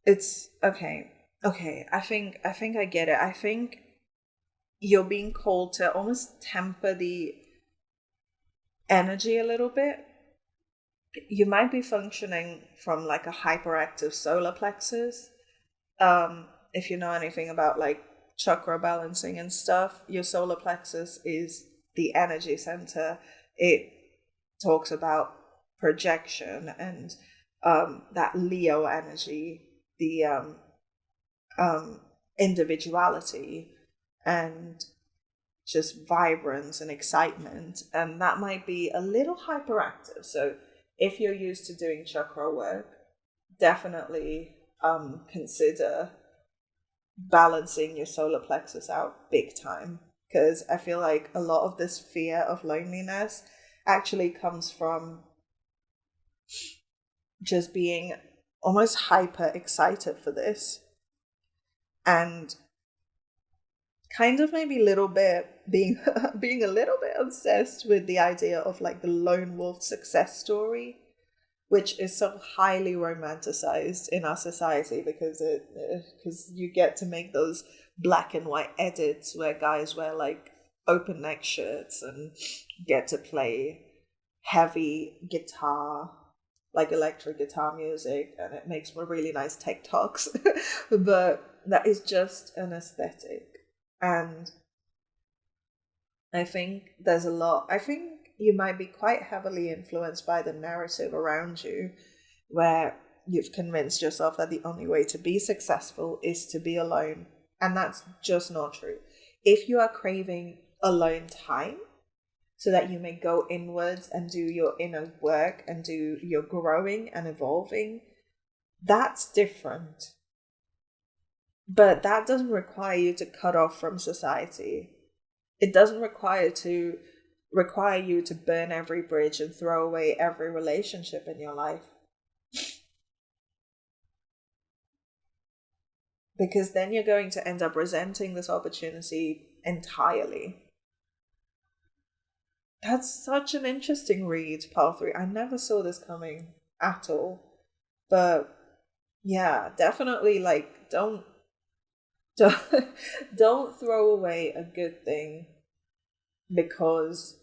Speaker 1: It's okay. Okay, I think I get it. I think you're being called to almost temper the energy a little bit. You might be functioning from like a hyperactive solar plexus. If you know anything about like chakra balancing and stuff, your solar plexus is the energy center. It talks about projection and that Leo energy, the individuality and just vibrance and excitement, and that might be a little hyperactive. So if you're used to doing chakra work, definitely consider balancing your solar plexus out big time, because I feel like a lot of this fear of loneliness actually comes from just being almost hyper excited for this and kind of maybe a little bit being a little bit obsessed with the idea of like the lone wolf success story, which is so highly romanticized in our society because you get to make those black and white edits where guys wear like open neck shirts and get to play heavy guitar, like electric guitar music, and it makes for really nice TikToks. But that is just an aesthetic. And I think I think you might be quite heavily influenced by the narrative around you, where you've convinced yourself that the only way to be successful is to be alone. And that's just not true. If you are craving alone time so that you may go inwards and do your inner work and do your growing and evolving, that's different. But that doesn't require you to cut off from society. It doesn't require you to burn every bridge and throw away every relationship in your life. Because then you're going to end up resenting this opportunity entirely. That's such an interesting read, Part 3. I never saw this coming at all. But yeah, definitely like don't throw away a good thing because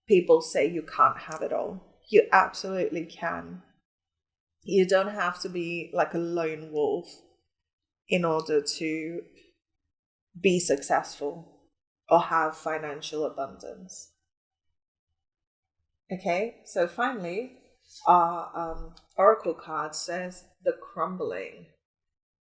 Speaker 1: people say you can't have it all. You absolutely can. You don't have to be like a lone wolf in order to be successful or have financial abundance. Okay, so finally, our oracle card says the crumbling.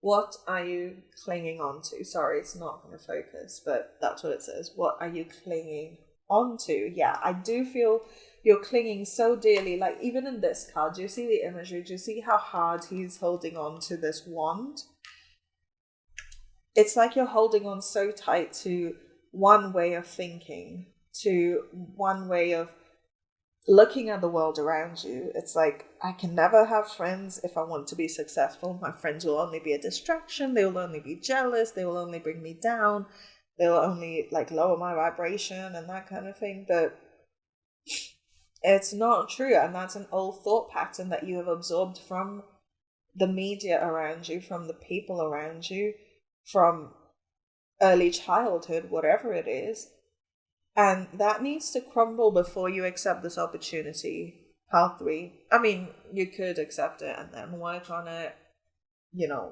Speaker 1: What are you clinging on to? Sorry, it's not going to focus, but that's what it says. What are you clinging on to? Yeah, I do feel you're clinging so dearly. Like even in this card, do you see the imagery? Do you see how hard he's holding on to this wand? It's like you're holding on so tight to one way of thinking, to one way of looking at the world around you. It's like, I can never have friends if I want to be successful. My friends will only be a distraction. They will only be jealous. They will only bring me down. They will only like lower my vibration and that kind of thing. But it's not true. And that's an old thought pattern that you have absorbed from the media around you, from the people around you, from early childhood, whatever it is. And that needs to crumble before you accept this opportunity, Pile 3. I mean, you could accept it and then work on it,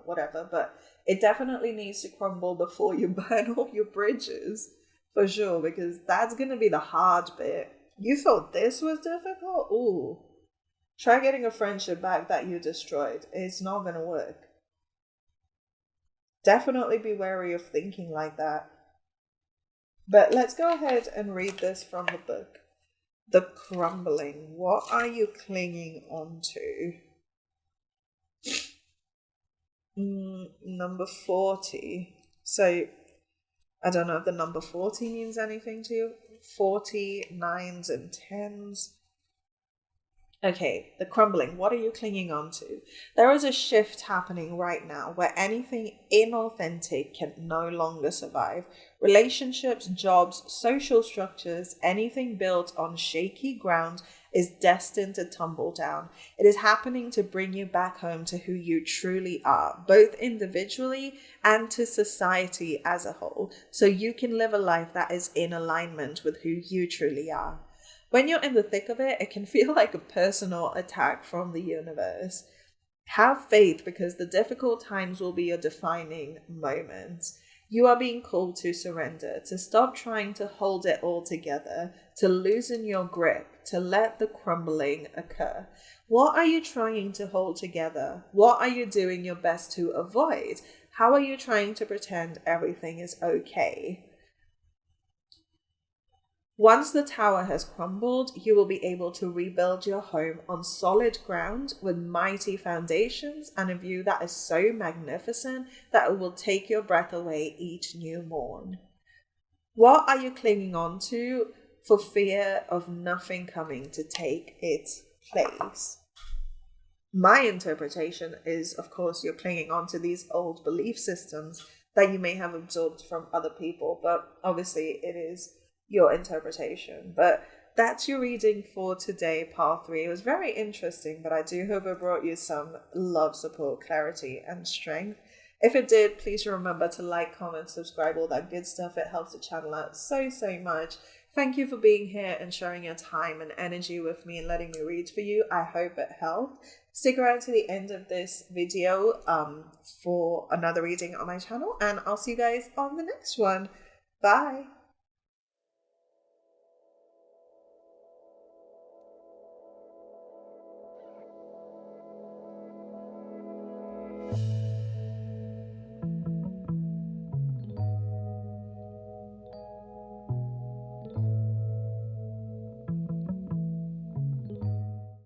Speaker 1: whatever, but it definitely needs to crumble before you burn all your bridges, for sure, because that's going to be the hard bit. You thought this was difficult? Ooh. Try getting a friendship back that you destroyed. It's not going to work. Definitely be wary of thinking like that. But let's go ahead and read this from the book. The crumbling. What are you clinging on to? Number 40. So, I don't know if the number 40 means anything to you. 40, 9s and 10s. Okay, the crumbling. What are you clinging on to? There is a shift happening right now where anything inauthentic can no longer survive. Relationships, jobs, social structures, anything built on shaky ground is destined to tumble down. It is happening to bring you back home to who you truly are, both individually and to society as a whole, so you can live a life that is in alignment with who you truly are. When you're in the thick of it, it can feel like a personal attack from the universe. Have faith, because the difficult times will be your defining moments. You are being called to surrender, to stop trying to hold it all together, to loosen your grip, to let the crumbling occur. What are you trying to hold together? What are you doing your best to avoid? How are you trying to pretend everything is okay? Once the tower has crumbled, you will be able to rebuild your home on solid ground with mighty foundations and a view that is so magnificent that it will take your breath away each new morn. What are you clinging on to for fear of nothing coming to take its place? My interpretation is, of course, you're clinging on to these old belief systems that you may have absorbed from other people, but obviously it is your interpretation. But that's your reading for today, part 3. It was very interesting, but I do hope it brought you some love, support, clarity, and strength. If it did, please remember to like, comment, subscribe, all that good stuff. It helps the channel out so much. Thank you for being here and sharing your time and energy with me and letting me read for you. I hope it helped. Stick around to the end of this video for another reading on my channel, and I'll see you guys on the next one. Bye.